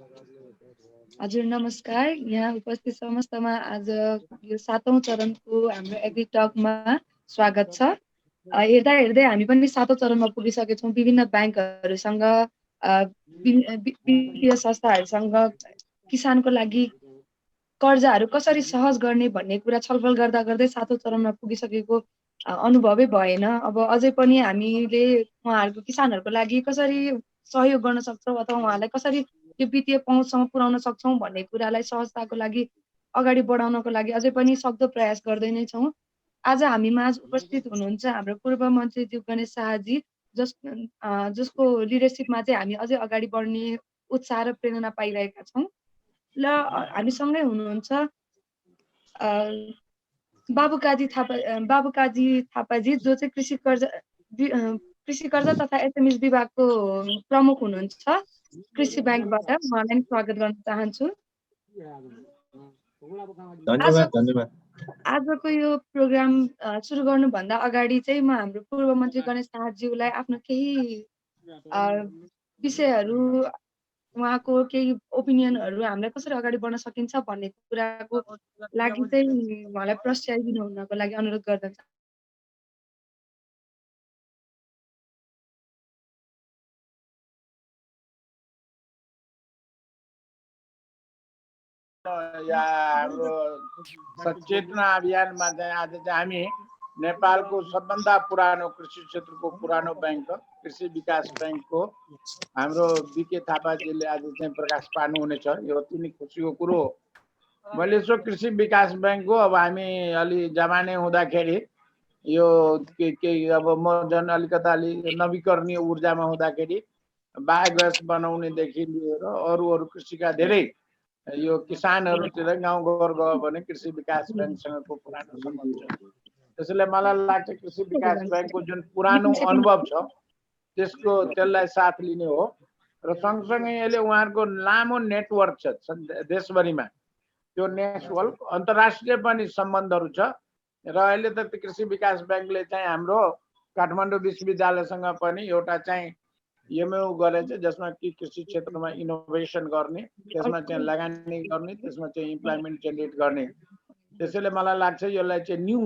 हजुर नमस्कार। यहाँ उपस्थित समस्तमा आज यो 7औं चरणको हाम्रो एग्री टकमा स्वागत छ। हेर्दा हेर्दै हामी पनि 7औं चरणमा पुगिसकेछौँ। विभिन्न ब्याङ्कहरूसँग वित्तीय संस्थाहरूसँग किसानको लागि कर्जाहरू कसरी सहज गर्ने भन्ने कुरा छलफल गर्दा गर्दै 7औं चरणमा पुगिसकेको अनुभवै भएन। अब अझै पनि हामीले उहाँहरूको किसानहरूको लागि कसरी सहयोग गर्न सक्छौँ अथवा उहाँलाई कसरी यो वित्तीय पहुँचसम्म पुर्याउन सक्छौँ भन्ने कुरालाई सहजताको लागि अगाडि बढाउनको लागि अझै पनि सक्दो प्रयास गर्दै नै छौँ। आज हामी माझ उपस्थित हुनुहुन्छ हाम्रो पूर्व मन्त्री ज्यू गणेश शाहजी, जसको लिडरसिपमा चाहिँ हामी अझै अगाडि बढ्ने उत्साह र प्रेरणा पाइरहेका छौँ। ल हामीसँगै हुनुहुन्छ बाबुकाजी थापाजी, जो चाहिँ कृषि कर्जा तथा एसएमएस विभागको प्रमुख हुनुहुन्छ कृषि ब्याङ्कबाट। उहाँलाई स्वागत गर्न चाहन्छु। धन्यवाद। आजको यो प्रोग्राम सुरु गर्नुभन्दा अगाडि चाहिँ म हाम्रो पूर्व मन्त्री गणेश शाहज्यूलाई आफ्नो केही विषयहरू, उहाँको केही ओपिनियनहरू हामीलाई कसरी अगाडि बढ्न सकिन्छ भन्ने कुराको लागि चाहिँ उहाँलाई प्रस्तावित हुनको लागि अनुरोध गर्दछु। हाम्रो सचेतना अभियानमा चाहिँ आज चाहिँ हामी नेपालको सबभन्दा पुरानो कृषि क्षेत्रको पुरानो ब्याङ्क कृषि विकास ब्याङ्कको हाम्रो बीके थापाजीले आज चाहिँ प्रकाश पार्नुहुनेछ। यो अति नै खुसीको कुरो हो। मैले यसो कृषि विकास ब्याङ्कको अब हामी अलि जमाने हुँदाखेरि यो के अब म झन् अलिकता अलि नवीकरणीय ऊर्जामा हुँदाखेरि बायोग्यास बनाउनेदेखि लिएर अरू कृषिका धेरै यो किसानहरूतिर गाउँघर गयो भने कृषि विकास ब्याङ्कसँगको पुरानो सम्बन्ध छ। त्यसैले मलाई लाग्छ कृषि विकास ब्याङ्कको जुन पुरानो अनुभव छ त्यसलाई साथ लिने हो र सँगसँगै यसले उहाँहरूको लामो नेटवर्क छ देशभरिमा। त्यो नेटवर्क अन्तर्राष्ट्रिय पनि सम्बन्धहरू छ र अहिले त कृषि विकास ब्याङ्कले चाहिँ हाम्रो काठमाडौँ विश्वविद्यालयसँग पनि एउटा चाहिँ एमओयू गरेछ, जसमा कि कृषि क्षेत्रमा इनोभेसन गर्ने, त्यसमा चाहिँ लगानी गर्ने, त्यसमा चाहिँ इम्प्लोइमेन्ट जेनेरेट गर्ने। त्यसैले मलाई लाग्छ यसलाई चाहिँ न्यू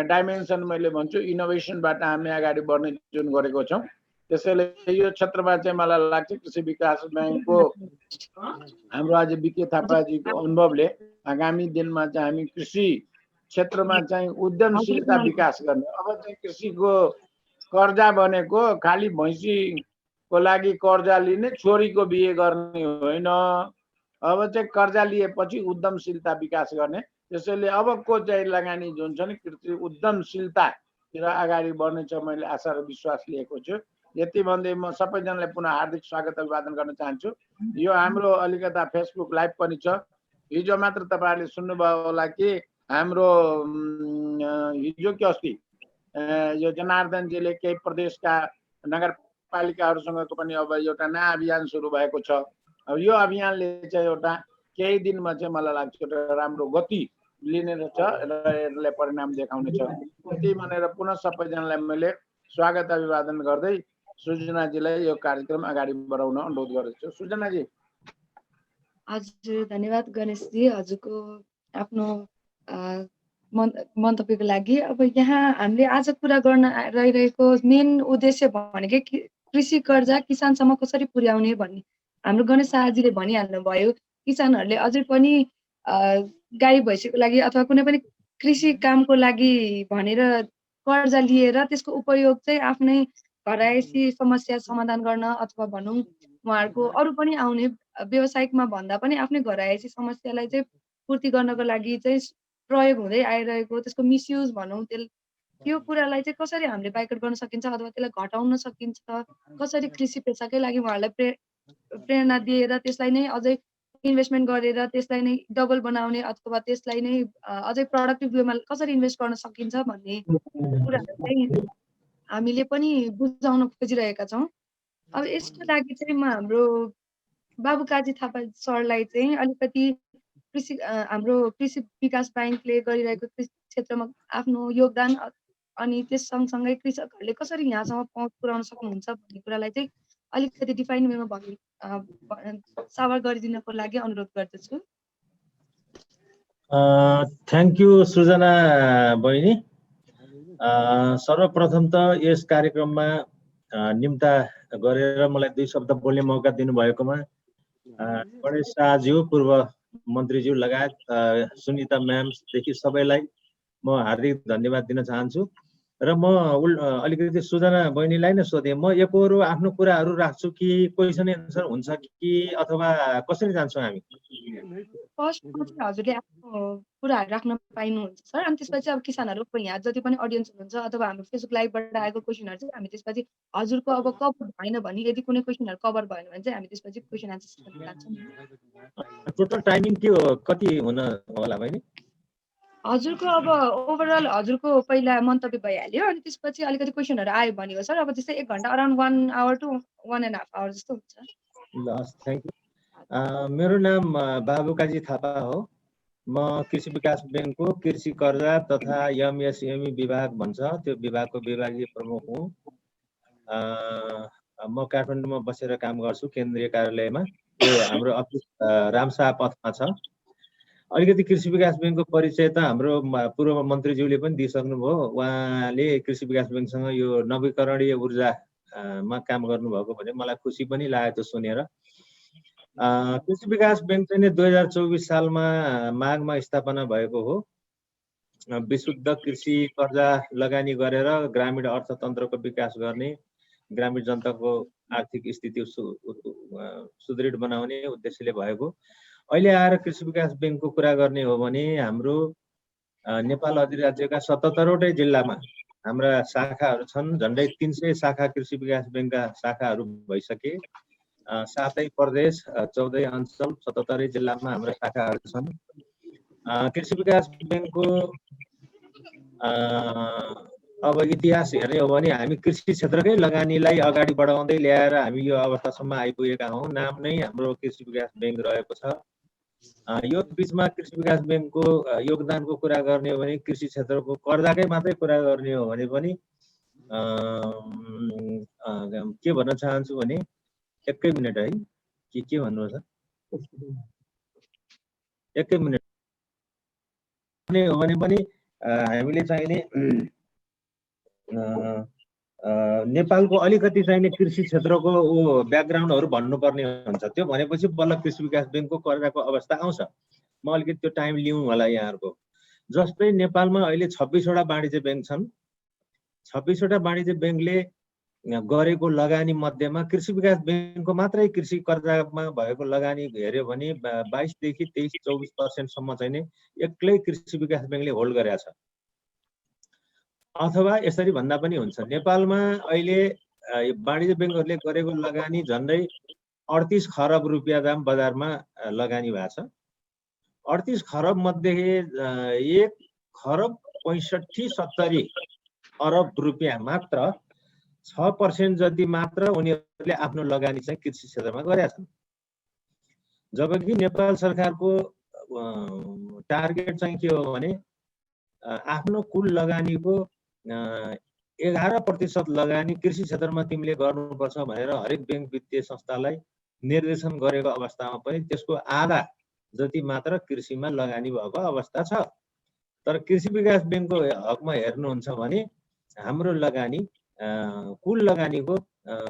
डाइमेन्सन मैले भन्छु इनोभेसनबाट हामी अगाडि बढ्ने जुन गरेको छौँ। त्यसैले यो क्षेत्रमा चाहिँ मलाई लाग्छ कृषि विकास ब्याङ्कको हाम्रो आज बीके थापाजीको अनुभवले आगामी दिनमा चाहिँ हामी कृषि क्षेत्रमा चाहिँ उद्यमशीलता विकास गर्ने। अब चाहिँ कृषिको कर्जा भनेको खालि भैँसीको लागि कर्जा लिने, छोरीको बिहे गर्ने होइन। अब चाहिँ कर्जा लिएपछि उद्यमशीलता विकास गर्ने। त्यसैले अबको चाहिँ लगानी जुन छ नि कृषि उद्यमशीलतातिर अगाडि बढ्नेछ, मैले आशा र विश्वास लिएको छु। यति भन्दै म सबैजनालाई पुनः हार्दिक स्वागत अभिवादन गर्न चाहन्छु। यो हाम्रो अलिकता फेसबुक लाइभ पनि छ। हिजो मात्र तपाईँहरूले सुन्नुभयो होला कि हाम्रो हिजो कि अस्ति यो जनार्दनजीले केही प्रदेशका नगरपालिकाहरूसँगको पनि अब एउटा नयाँ अभियान सुरु भएको छ। अब यो अभियानले चाहिँ एउटा केही दिनमा चाहिँ मलाई लाग्छ एउटा राम्रो गति लिने रहेछ र यसले परिणाम देखाउनेछ। त्यति भनेर पुनः सबैजनालाई मैले स्वागत अभिवादन गर्दै सृजनाजीलाई यो कार्यक्रम अगाडि बढाउन अनुरोध गर्दछु। सृजनाजी। हजुर धन्यवाद गणेशजी, हजुरको आफ्नो मन्तव्यको लागि। अब यहाँ हामीले आज कुरा गर्न रहिरहेको मेन उद्देश्य भनेकै कृषि कर्जा किसानसम्म कसरी पुर्याउने भन्ने। हाम्रो गणेश शाहजीले भनिहाल्नु भयो, किसानहरूले अझै पनि गाई भैँसीको लागि अथवा कुनै पनि कृषि कामको लागि भनेर कर्जा लिएर त्यसको उपयोग चाहिँ आफ्नै घरायसी समस्या समाधान गर्न अथवा भनौँ उहाँहरूको अरू पनि आउने व्यावसायिकमा भन्दा पनि आफ्नै घरायसी समस्यालाई चाहिँ पूर्ति गर्नको लागि चाहिँ प्रयोग हुँदै आइरहेको त्यसको मिसयुज भनौँ, त्यो कुरालाई चाहिँ कसरी हामीले बाइकआउट गर्न सकिन्छ अथवा त्यसलाई घटाउन सकिन्छ, कसरी कृषि पेसाकै लागि उहाँहरूलाई प्रेरणा दिएर त्यसलाई नै अझै इन्भेस्टमेन्ट गरेर त्यसलाई नै डबल बनाउने अथवा त्यसलाई नै अझै प्रोडक्टिभ वेमा कसरी इन्भेस्ट गर्न सकिन्छ भन्ने कुराहरू चाहिँ हामीले पनि बुझाउन खोजिरहेका छौँ। अब यसको लागि चाहिँ म हाम्रो बाबुकाजी थापा सरलाई चाहिँ अलिकति हाम्रो कृषि विकास ब्याङ्कले गरिरहेको कृषि क्षेत्रमा आफ्नो योगदान अनि त्यस सँगसँगै कृषकहरूले कसरी यहाँसम्म पहुँच पुर्याउन सक्नुहुन्छ भन्ने कुरालाई चाहिँ अलिकति डिफाइन वेमा सवाल गरिदिनको लागि अनुरोध गर्दछु। थ्याङ्क यू सृजना बहिनी। सर्वप्रथम त यस कार्यक्रममा निम्ता गरेर मलाई 2 शब्द बोल्ने मौका दिनुभएकोमा गणेश शाहज्यू, पूर्व मन्त्रीज्यू लगायत सुनिता म्यामदेखि सबैलाई म हार्दिक धन्यवाद दिन चाहन्छु। र म अलिकति सुजना बहिनीलाई नै सोधेँ, म एकहोरो आफ्नो कुराहरू राख्छु कि क्वेसन एन्सर हुन्छ कि अथवा कसरी जान्छौँ हामी? फर्स्टमा चाहिँ हजुरले आफ्नो कुराहरू राख्न पाइनुहुन्छ सर। अनि त्यसपछि अब किसानहरू यहाँ जति पनि अडियन्स हुनुहुन्छ अथवा हाम्रो फेसबुक लाइभबाट आएको क्वेसनहरू चाहिँ हामी त्यसपछि हजुरको अब कभर भएन भने, यदि कुनै क्वेसनहरू कभर भएन भने चाहिँ हामी त्यसपछि क्वेसन एन्सर सेसनमा जान्छौँ। टोटल टाइमिङ के हो, कति हुन होला बहिनी? हजुरको अब ओभरअल हजुरको पहिला मन्तव्य भइहाल्यो, अनि त्यसपछि अलिकति क्वेसनहरू आयो भने हो सर। अब त्यस्तै 1 घन्टा अराउन्ड 1 आवर टु 1.5 आवर जस्तो हुन्छ। ल थ्याङ्क यू। मेरो नाम बाबुकाजी थापा हो। म कृषि विकास ब्याङ्कको कृषि कर्जा तथा एमएसएमई विभाग भन्छ त्यो विभागको विभागीय प्रमुख हुँ। म काठमाडौँमा बसेर काम गर्छु केन्द्रीय कार्यालयमा। त्यो हाम्रो अफिस रामशाह पथमा छ। अलिकति कृषि विकास ब्याङ्कको परिचय त हाम्रो पूर्व मन्त्रीज्यूले पनि दिइसक्नुभयो। उहाँले कृषि विकास ब्याङ्कसँग यो नवीकरणीय ऊर्जामा काम गर्नुभएको भने मलाई खुसी पनि लाग्यो त्यो सुनेर। कृषि विकास ब्याङ्क चाहिँ 2024 सालमा माघमा स्थापना भएको हो। विशुद्ध कृषि कर्जा लगानी गरेर ग्रामीण अर्थतन्त्रको विकास गर्ने, ग्रामीण जनताको आर्थिक स्थिति सुदृढ बनाउने उद्देश्यले भएको। अहिले आएर कृषि विकास ब्याङ्कको कुरा गर्ने हो भने हाम्रो नेपाल अधिराज्यका 77वटै जिल्लामा हाम्रा शाखाहरू छन्। झन्डै 300 शाखा कृषि विकास ब्याङ्कका शाखाहरू भइसके। 7 प्रदेश, 14 अञ्चल, 77 जिल्लामा हाम्रा शाखाहरू छन्। कृषि विकास ब्याङ्कको अब इतिहास हेर्ने हो भने हामी कृषि क्षेत्रकै लगानीलाई अगाडि बढाउँदै ल्याएर हामी यो अवस्थासम्म आइपुगेका हौँ। नाम नै हाम्रो कृषि विकास ब्याङ्क रहेको छ। यो बिचमा कृषि विकास ब्याङ्कको योगदानको कुरा गर्ने हो भने, कृषि क्षेत्रको कर्जाकै मात्रै कुरा गर्ने हो भने पनि के भन्न चाहन्छु भने, 1 मिनट है, के भन्नु छ, 1 मिनट हो भने पनि हामीले चाहिने नेपालको अलिकति चाहिने कृषि क्षेत्रको ब्याकग्राउन्डहरू भन्नुपर्ने हुन्छ। त्यो भनेपछि बल्ल कृषि विकास ब्याङ्कको कर्जाको अवस्था आउँछ। म अलिकति त्यो टाइम लिउँ होला यहाँहरूको। जस्तै नेपालमा अहिले 26वटा वाणिज्य ब्याङ्क छन्। 26वटा वाणिज्य ब्याङ्कले गरेको लगानी मध्येमा कृषि विकास ब्याङ्कको मात्रै कृषि कर्जामा भएको लगानी हेर्यो भने 22 देखि 23-24% सम्म चाहिँ एक्लै कृषि विकास ब्याङ्कले होल्ड गरेको छ। अथवा यसरी भन्दा पनि हुन्छ, नेपालमा अहिले वाणिज्य ब्याङ्कहरूले गरेको लगानी झन्डै 38 खरब रुपियाँ दाम बजारमा लगानी भएको छ। 38 खरब मध्ये 1 खरब 65-70 अरब रुपियाँ मात्र 6% जति मात्र उनीहरूले आफ्नो लगानी चाहिँ कृषि क्षेत्रमा गरेका छन्। जबकि नेपाल सरकारको टार्गेट चाहिँ के हो भने आफ्नो कुल लगानीको 11% लगानी कृषि क्षेत्रमा तिमीले गर्नुपर्छ भनेर हरेक ब्याङ्क वित्तीय संस्थालाई निर्देशन गरेको अवस्थामा पनि त्यसको आधा जति मात्र कृषिमा लगानी भएको अवस्था छ। तर कृषि विकास ब्याङ्कको हकमा हेर्नुहुन्छ भने हाम्रो लगानी कुल लगानीको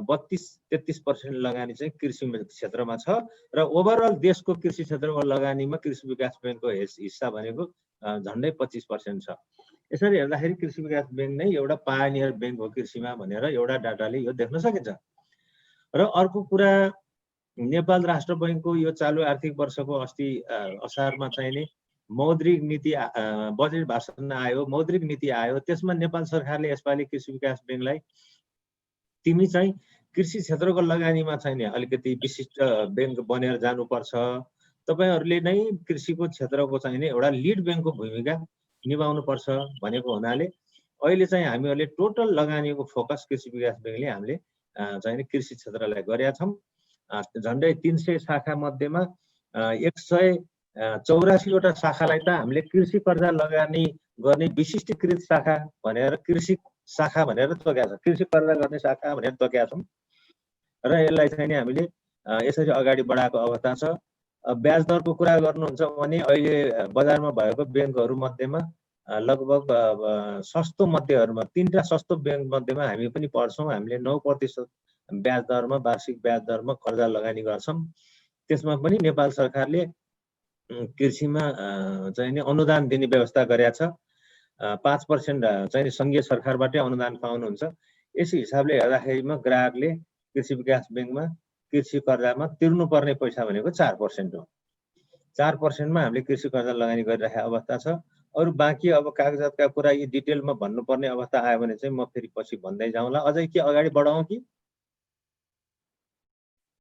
32-33% लगानी चाहिँ कृषि क्षेत्रमा छ। र ओभरअल देशको कृषि क्षेत्रको लगानीमा कृषि विकास ब्याङ्कको हिस्सा भनेको झन्डै 25% छ। यसरी हेर्दाखेरि कृषि विकास ब्याङ्क नै एउटा पायनियर ब्याङ्क हो कृषिमा भनेर एउटा डाटाले यो देख्न सकिन्छ। र अर्को कुरा, नेपाल राष्ट्र बैङ्कको यो चालु आर्थिक वर्षको अस्ति असारमा चाहिने मौद्रिक नीति बजेट भाषण आयो, मौद्रिक नीति आयो। त्यसमा नेपाल सरकारले यसपालि कृषि विकास ब्याङ्कलाई तिमी चाहिँ कृषि क्षेत्रको लगानीमा चाहिने अलिकति विशिष्ट ब्याङ्क बनेर जानुपर्छ, तपाईहरूले नै कृषिको क्षेत्रको चाहिने एउटा लिड ब्याङ्कको भूमिका निभाउनुपर्छ भनेको हुनाले अहिले चाहिँ हामीहरूले टोटल लगानीको फोकस कृषि विकास ब्याङ्कले हामीले चाहिने कृषि क्षेत्रलाई गरेका छौँ। झन्डै 300 शाखा मध्येमा 184वटा शाखालाई त हामीले कृषि कर्जा लगानी गर्ने विशिष्टीकृत शाखा भनेर कृषि शाखा भनेर तोकेका छौँ, कृषि कर्जा गर्ने शाखा भनेर तोकेका छौँ। र यसलाई चाहिँ हामीले यसरी अगाडि बढाएको अवस्था छ। ब्याज दरको कुरा गर्नुहुन्छ भने अहिले बजारमा भएको ब्याङ्कहरू मध्येमा लगभग सस्तो मध्येहरूमा 3टा सस्तो ब्याङ्क मध्येमा हामी पनि पर्छौँ। हामीले 9% ब्याज दरमा वार्षिक ब्याज दरमा कर्जा लगानी गर्छौँ। त्यसमा पनि नेपाल सरकारले कृषिमा चाहिँ नि अनुदान दिने व्यवस्था गरेको छ। 5% चाहिँ सङ्घीय सरकारबाटै अनुदान पाउनुहुन्छ। यस हिसाबले हेर्दाखेरिमा ग्राहकले कृषि विकास ब्याङ्कमा कृषि कर्जामा तिर्नुपर्ने पैसा भनेको 4% हो। 4%मा हामीले कृषि कर्जा लगानी गरिरहेको अवस्था छ। अरू बाँकी अब कागजातका कुरा यी डिटेलमा भन्नुपर्ने अवस्था आयो भने चाहिँ म फेरि पछि भन्दै जाउँला। अझै के अगाडि बढाउँ कि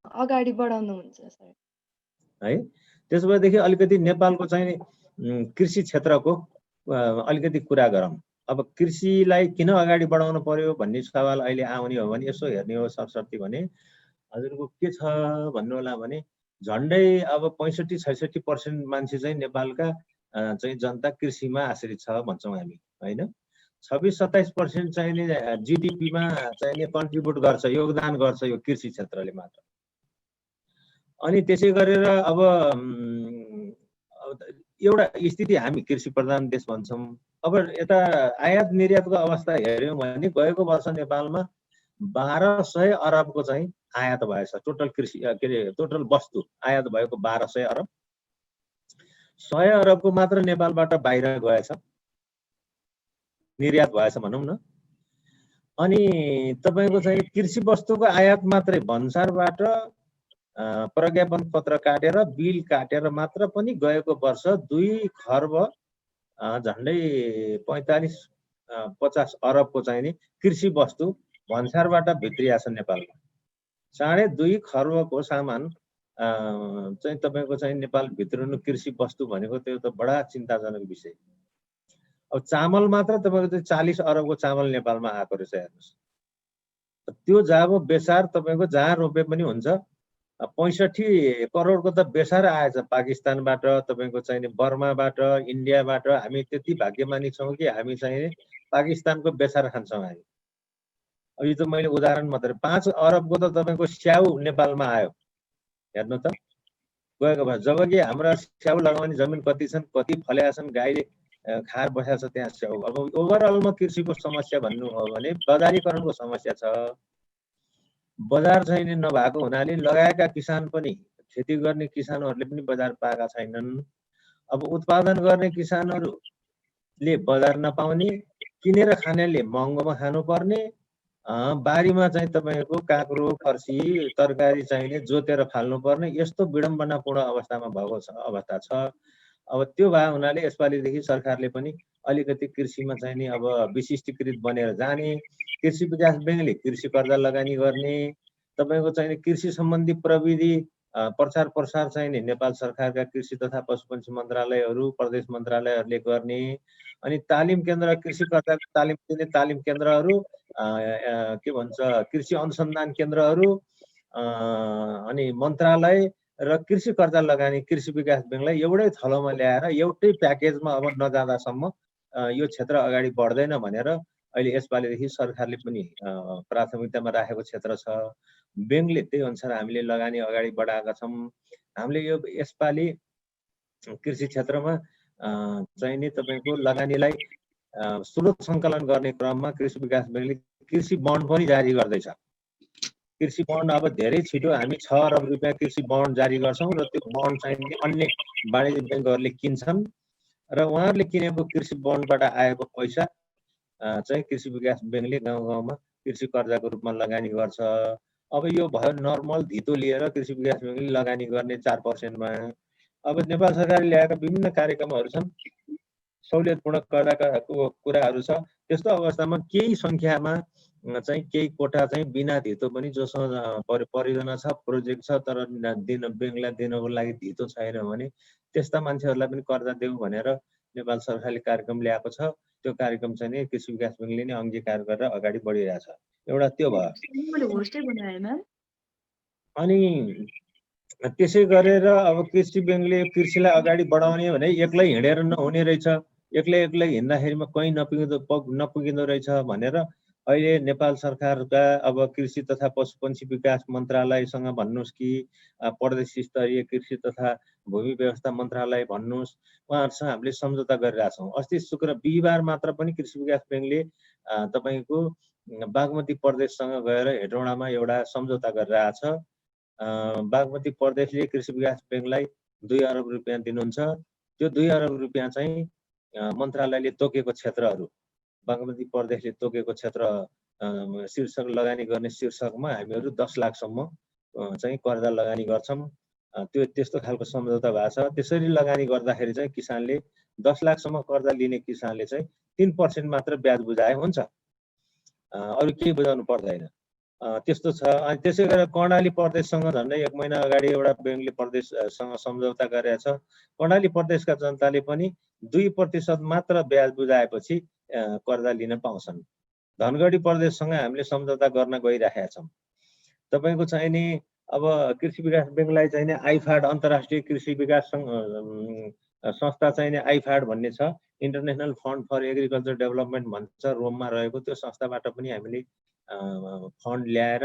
अगाडि बढाउनुहुन्छ सर? है त्यसो भएदेखि अलिकति नेपालको चाहिँ कृषि क्षेत्रको अलिकति कुरा गरौँ। अब कृषिलाई किन अगाडि बढाउनु पर्यो भन्ने सवाल अहिले आउने हो भने यसो हेर्ने हो सरसर्ती भने हजुरको के छ भन्नु होला भने झन्डै अब 65-66% मान्छे चाहिँ नेपालका चाहिँ जनता कृषिमा आश्रित छ भन्छौँ हामी हैन। 26-27% चाहिँ जिडिपीमा चाहिँ कन्ट्रिब्युट गर्छ, योगदान गर्छ यो कृषि क्षेत्रले मात्र। अनि त्यसै गरेर अब एउटा स्थिति हामी कृषि प्रधान देश भन्छौँ। अब यता आयात निर्यातको अवस्था हेर्यौँ भने गएको वर्ष नेपालमा 1200 अरबको चाहिँ आयात भएछ। टोटल कृषि के अरे टोटल वस्तु आयात भएको 1200 अरब। 100 अरबको मात्र नेपालबाट बाहिर गएछ, निर्यात भएछ भनौँ न। अनि तपाईको चाहिँ कृषि वस्तुको आयात मात्रै भन्सारबाट प्रज्ञापन पत्र काटेर बिल काटेर मात्र पनि गएको वर्ष 2 खर्ब झन्डै 45-50 अरबको चाहिँ नि कृषि वस्तु भन्सारबाट भित्रिया छ नेपालमा। 2.5 खर्बको सामान चाहिँ तपाईको चाहिँ नेपाल भित्रनु कृषि वस्तु भनेको त्यो त बडा चिन्ताजनक विषय। अब चामल मात्र तपाईको चाहिँ 40 अरबको चामल नेपालमा आएको रहेछ हेर्नुस्। त्यो जाबो बेसार तपाईको जहाँ रोपे पनि हुन्छ। 65 करोडको त बेसार आएछ पाकिस्तानबाट, तपाईको चाहिँ बर्माबाट, इन्डियाबाट। हामी त्यति भाग्यमानी छौँ कि हामी चाहिँ पाकिस्तानको बेसार खान्छौँ हामी। अब यो त मैले उदाहरण मात्र। 5 अरबको त तपाईको स्याउ नेपालमा आयो हेर्नु त गएको भए। जबकि हाम्रा स्याउ लगाउने जमिन कति छन्, कति फल्या छन्, गाईले खाएर बसेको छ त्यहाँ स्याउ। अब ओभरअलमा कृषिको समस्या भन्नु हो भने बजारीकरणको समस्या छ। बजार चाहिँ नभएको हुनाले लगाएका किसान पनि, खेती गर्ने किसानहरूले पनि बजार पाएका छैनन्। अब उत्पादन गर्ने किसानहरूले बजार नपाउने, किनेर खानेले महँगोमा खानुपर्ने, बारीमा चाहिँ तपाईको काँक्रो फर्सी तरकारी चाहिने जोतेर फाल्नुपर्ने, यस्तो विडम्बनापूर्ण अवस्थामा भएको अवस्था छ। अब त्यो भए हुनाले यसपालिदेखि सरकारले पनि अलिकति कृषिमा चाहिँ नि अब विशिष्टीकृत बनेर जाने, कृषि विकास ब्याङ्कले कृषि कर्जा लगानी गर्ने, तपाईको चाहिँ कृषि सम्बन्धी प्रविधि प्रचार प्रसार चाहिँ नि नेपाल सरकारका कृषि तथा पशुपन्छी मन्त्रालयहरू, प्रदेश मन्त्रालयहरूले गर्ने, अनि तालिम केन्द्र, कृषि कर्जा तालिम दिने तालिम केन्द्रहरू, के भन्छ कृषि अनुसन्धान केन्द्रहरू, अनि मन्त्रालय र कृषि कर्जा लगानी कृषि विकास ब्याङ्कलाई एउटै थलोमा ल्याएर एउटै प्याकेजमा अब नजाँदासम्म यो क्षेत्र अगाडि बढ्दैन भनेर अहिले यसपालिदेखि सरकारले पनि प्राथमिकतामा राखेको क्षेत्र छ। ब्याङ्कले त्यही अनुसार हामीले लगानी अगाडि बढाएका छौँ। हामीले यो यसपालि कृषि क्षेत्रमा चाहिँ नि तपाईको लगानीलाई स्रोत सङ्कलन गर्ने क्रममा कृषि विकास ब्याङ्कले कृषि बन्ड पनि जारी गर्दैछ। कृषि बन्ड अब धेरै छिटो हामी 6 अरब रुपियाँ कृषि बन्ड जारी गर्छौँ र त्यो बन्ड चाहिँ अन्य वाणिज्य ब्याङ्कहरूले किन्छन् र उहाँहरूले किनेको कृषि बन्डबाट आएको पैसा चाहिँ कृषि विकास ब्याङ्कले गाउँ गाउँमा कृषि कर्जाको रूपमा लगानी गर्छ। अब यो भयो नर्मल धितो लिएर कृषि विकास ब्याङ्कले लगानी गर्ने 4%मा। अब नेपाल सरकारले ल्याएका विभिन्न कार्यक्रमहरू छन्, सहुलियतपूर्ण कर्जाका कुराहरू छ। त्यस्तो अवस्थामा केही सङ्ख्यामा चाहिँ केही कोटा चाहिँ बिना धितो पनि जोसँग परियोजना छ, प्रोजेक्ट छ, तर ब्याङ्कलाई दिनको लागि धितो छैन भने त्यस्ता मान्छेहरूलाई पनि कर्जा देऊ भनेर नेपाल सरकारले कार्यक्रम ल्याएको छ। त्यो कार्यक्रम चाहिँ नि कृषि विकास ब्याङ्कले नै अङ्गीकार गरेर अगाडि बढिरहेछ। एउटा त्यो भयो। अनि त्यसै गरेर अब कृषि ब्याङ्कले कृषिलाई अगाडि बढाउने भने एक्लै हिँडेर नहुने रहेछ, एक्लै हिँड्दाखेरिमा कहीँ नपुगिँदो रहेछ भनेर अहिले नेपाल सरकारका अब कृषि तथा पशुपन्छी विकास मन्त्रालयसँग भन्नुहोस् कि प्रदेश स्तरीय कृषि तथा भूमि व्यवस्था मन्त्रालय भन्नुहोस्, उहाँहरूसँग हामीले सम्झौता गरिरहेछौँ। अस्ति शुक्र बिहिबार मात्र पनि कृषि विकास ब्याङ्कले तपाईँको बागमती प्रदेशसँग गएर हेटौँडामा एउटा सम्झौता गरिरहेछ। बागमती प्रदेशले कृषि विकास ब्याङ्कलाई 2 अरब रुपियाँ दिनुहुन्छ। त्यो 2 अरब रुपियाँ चाहिँ मन्त्रालयले तोकेको क्षेत्रहरू, बागमती प्रदेशले तोकेको क्षेत्र शीर्षक लगानी गर्ने शीर्षकमा हामीहरू 10 लाखसम्म चाहिँ कर्जा लगानी गर्छौँ। त्यो त्यस्तो खालको सम्झौता भएको छ। त्यसरी लगानी गर्दाखेरि चाहिँ किसानले 10 लाखसम्म कर्जा लिने किसानले चाहिँ 3% मात्र ब्याज बुझाए हुन्छ, अरू केही बुझाउनु पर्दैन। त्यस्तो छ। अनि त्यसै गरेर कर्णाली प्रदेशसँग झन्डै 1 महिना अगाडि एउटा ब्याङ्कले प्रदेशसँग सम्झौता गरेको छ। कर्णाली प्रदेशका जनताले पनि 2% मात्र ब्याज बुझाएपछि कर्जा लिन पाउँछन्। धनगढी प्रदेशसँग हामीले सम्झौता गर्न गइरहेका छौँ। तपाईँको चाहिँ नि अब कृषि विकास ब्याङ्कलाई चाहिँ नि आइफाड अन्तर्राष्ट्रिय कृषि विकास संस्था चाहिँ नि आइफाड भन्ने छ, international fund for agriculture development भन्छ, रोममा रहेको। त्यो संस्थाबाट पनि हामीले फन्ड ल्याएर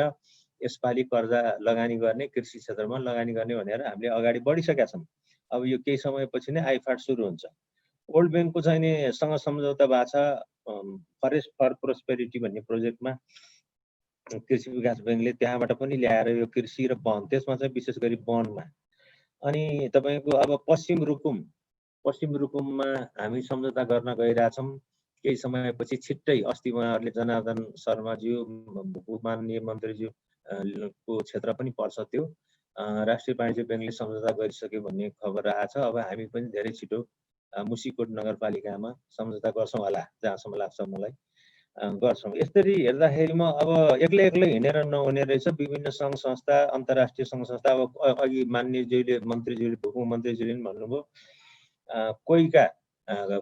यसपालि कर्जा लगानी गर्ने, कृषि क्षेत्रमा लगानी गर्ने भनेर हामीले अगाडि बढिसकेका छौँ। अब यो केही समयपछि नै आइफाड सुरु हुन्छ। वर्ल्ड ब्याङ्कको चाहिँ नि सँग सम्झौता भएको छ फरेस्ट फर प्रोस्पेरिटी भन्ने प्रोजेक्टमा। कृषि विकास ब्याङ्कले त्यहाँबाट पनि ल्याएर यो कृषि र वन, त्यसमा चाहिँ विशेष गरी वनमा। अनि तपाईँको अब पश्चिम रुकुममा हामी सम्झौता गर्न गइरहेछौँ। केही समयपछि छिट्टै अस्ति उहाँहरूले जनार्दन शर्माज्यू माननीय मन्त्रीज्यू को क्षेत्र पनि पर्छ, त्यो राष्ट्रिय वाणिज्य ब्याङ्कले सम्झौता गरिसक्यो भन्ने खबर आएको छ। अब हामी पनि धेरै छिटो मुसिकोट नगरपालिकामा सम्झौता गर्छौँ होला, जहाँसम्म लाग्छ मलाई, गर्छौँ। यसरी हेर्दाखेरिमा अब एक्लै हिँडेर नहुने रहेछ। विभिन्न सङ्घ संस्था, अन्तर्राष्ट्रिय सङ्घ संस्था, अब अघि माननीयज्यूले मन्त्रीज्यूले मुख्यमन्त्रीज्यूले पनि भन्नुभयो,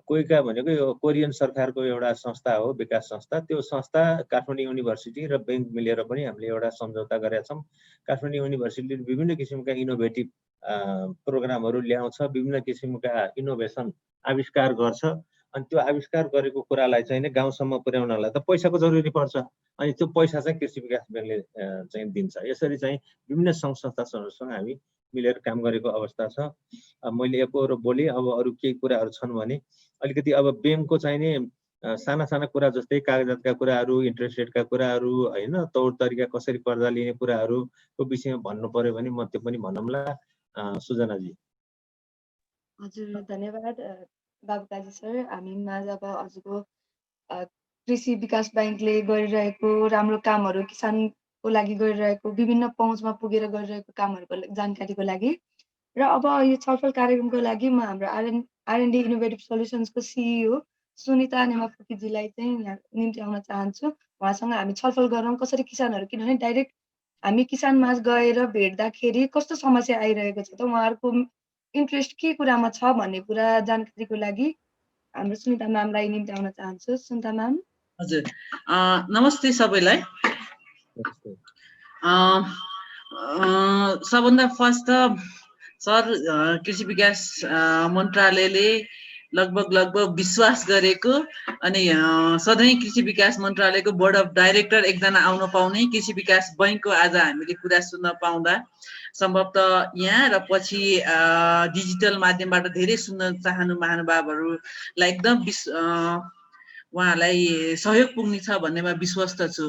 कोइका भनेको यो कोरियन सरकारको एउटा संस्था हो, विकास संस्था। त्यो संस्था काठमाडौँ युनिभर्सिटी र ब्याङ्क मिलेर पनि हामीले एउटा सम्झौता गरेका छौँ। काठमाडौँ युनिभर्सिटीले विभिन्न किसिमका इनोभेटिभ प्रोग्रामहरू ल्याउँछ, विभिन्न किसिमका इनोभेसन आविष्कार गर्छ। अनि त्यो आविष्कार गरेको कुरालाई चाहिँ नि गाउँसम्म पुर्याउनलाई त पैसाको जरुरी पर्छ। अनि त्यो पैसा चाहिँ कृषि विकास ब्याङ्कले चाहिँ दिन्छ। यसरी चाहिँ विभिन्न सङ्घ संस्थासँग हामी मिलेर काम गरेको अवस्था छ। मैले एकोहोरो बोलेँ। अब अरू केही कुराहरू छन् भने अलिकति अब ब्याङ्कको चाहिँ नि साना कुरा जस्तै कागजातका कुराहरू, इन्ट्रेस्ट रेटका कुराहरू, होइन, तौर तरिका कसरी कर्जा लिने कुराहरूको विषयमा भन्नु पर्यो भने म त्यो पनि भनौँला। सुजनाजी। हजुर, धन्यवाद बाबुकाजी सर। हामी माझ अब हजुरको कृषि विकास ब्याङ्कले गरिरहेको राम्रो कामहरू, किसानको लागि गरिरहेको विभिन्न पहुँचमा पुगेर गरिरहेको कामहरूको जानकारीको लागि र अब यो छलफल कार्यक्रमको लागि म हाम्रो R&D इनोभेटिभ सल्युसन्सको CEO सुनिता नेमाफुकीजीलाई चाहिँ यहाँ निम्ति आउन चाहन्छु। उहाँसँग हामी छलफल गरौँ कसरी किसानहरू, किनभने डाइरेक्ट हामी किसान माझ गएर भेट्दाखेरि कस्तो समस्या आइरहेको छ त, उहाँहरूको इन्ट्रेस्ट के कुरामा छ भन्ने कुरा जानकारीको लागि हाम्रो सुनिता म्यामलाई निम्ति आउन चाहन्छु। सुनिता म्याम। हजुर, नमस्ते सबैलाई। सबभन्दा फर्स्ट त सर, कृषि विकास मन्त्रालयले लगभग विश्वास गरेको अनि सधैँ कृषि विकास मन्त्रालयको बोर्ड अफ डाइरेक्टर एकजना आउन पाउने, कृषि विकास बैङ्कको आज हामीले कुरा सुन्न पाउँदा सम्भवतः यहाँ र पछि डिजिटल माध्यमबाट धेरै सुन्न चाहनु महानुभावहरूलाई एकदम उहाँलाई सहयोग पुग्ने छ भन्नेमा विश्वस्त छु।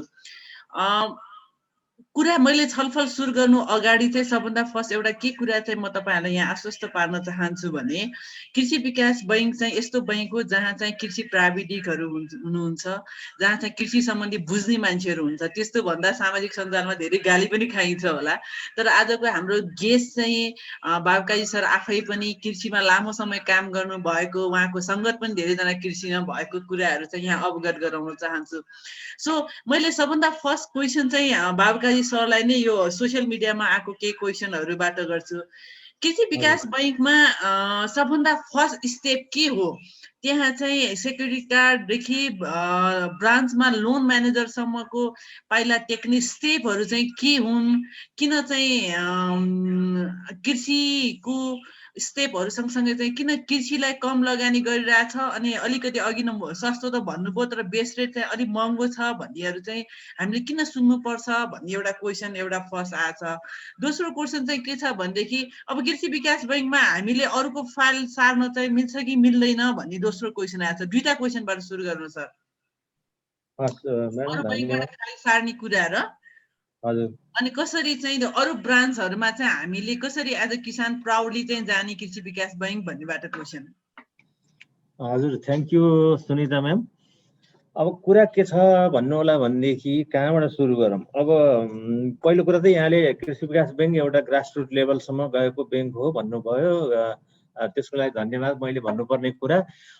कुरा मैले छलफल सुरु गर्नु अगाडि चाहिँ सबभन्दा फर्स्ट एउटा के कुरा चाहिँ म तपाईँहरूलाई यहाँ आश्वस्त पार्न चाहन्छु भने कृषि विकास बैङ्क चाहिँ यस्तो बैङ्क हो जहाँ चाहिँ कृषि प्राविधिकहरू हुनुहुन्छ, जहाँ चाहिँ कृषि सम्बन्धी बुझ्ने मान्छेहरू हुन्छ। त्यस्तो भन्दा सामाजिक सञ्जालमा धेरै गाली पनि खाइन्छ होला, तर आजको हाम्रो गेस्ट चाहिँ बाबुकाजी सर आफै पनि कृषिमा लामो समय काम गर्नु भएको, उहाँको सङ्गत पनि धेरैजना कृषिमा भएको कुराहरू चाहिँ यहाँ अवगत गराउन चाहन्छु। सो मैले सबभन्दा फर्स्ट क्वेसन चाहिँ बाबुकाजी सरलाई नै यो सोसियल मिडियामा आएको केही क्वेसनहरूबाट गर्छु। कृषि विकास बैङ्कमा सबभन्दा फर्स्ट स्टेप के हो? त्यहाँ चाहिँ सेक्युरिटी कार्डदेखि ब्रान्चमा लोन म्यानेजरसम्मको पाइला टेक्ने स्टेपहरू चाहिँ के हुन्? किन चाहिँ कृषिको स्टेपहरू सँगसँगै चाहिँ किन कृषिलाई कम लगानी गरिरहेछ अनि अलिकति अघि सस्तो त भन्नुभयो तर बेस रेट चाहिँ अलिक महँगो छ भन्नेहरू चाहिँ हामीले किन सुन्नुपर्छ भन्ने एउटा क्वेसन एउटा फर्स्ट आएछ। दोस्रो क्वेसन चाहिँ के छ भनेदेखि अब कृषि विकास बैङ्कमा हामीले अरूको फाइल सार्न चाहिँ मिल्छ कि मिल्दैन भन्ने दोस्रो क्वेसन आएछ। दुईटा क्वेसनबाट सुरु गर्नु सर। अरू बैङ्कबाट फाइल सार्ने कुरा र अनि कसरी चाहिँ अरू ब्रान्चहरूमा चाहिँ हामीले कसरी एज अ किसान प्राउडली चाहिँ जाने कृषि विकास बैङ्क भन्नेबाट क्वेसन। हजुर थ्याङ्क यू सुनिता म्याम। अब कुरा के छ भन्नु होला भनेदेखि कहाँबाट सुरु गरौँ। अब पहिलो कुरा चाहिँ यहाँले कृषि विकास बैङ्क एउटा ग्रासरुट लेभलसम्म गएको बैङ्क हो भन्नुभयो, त्यसको लागि धन्यवाद। मैले भन्नुपर्ने कुरा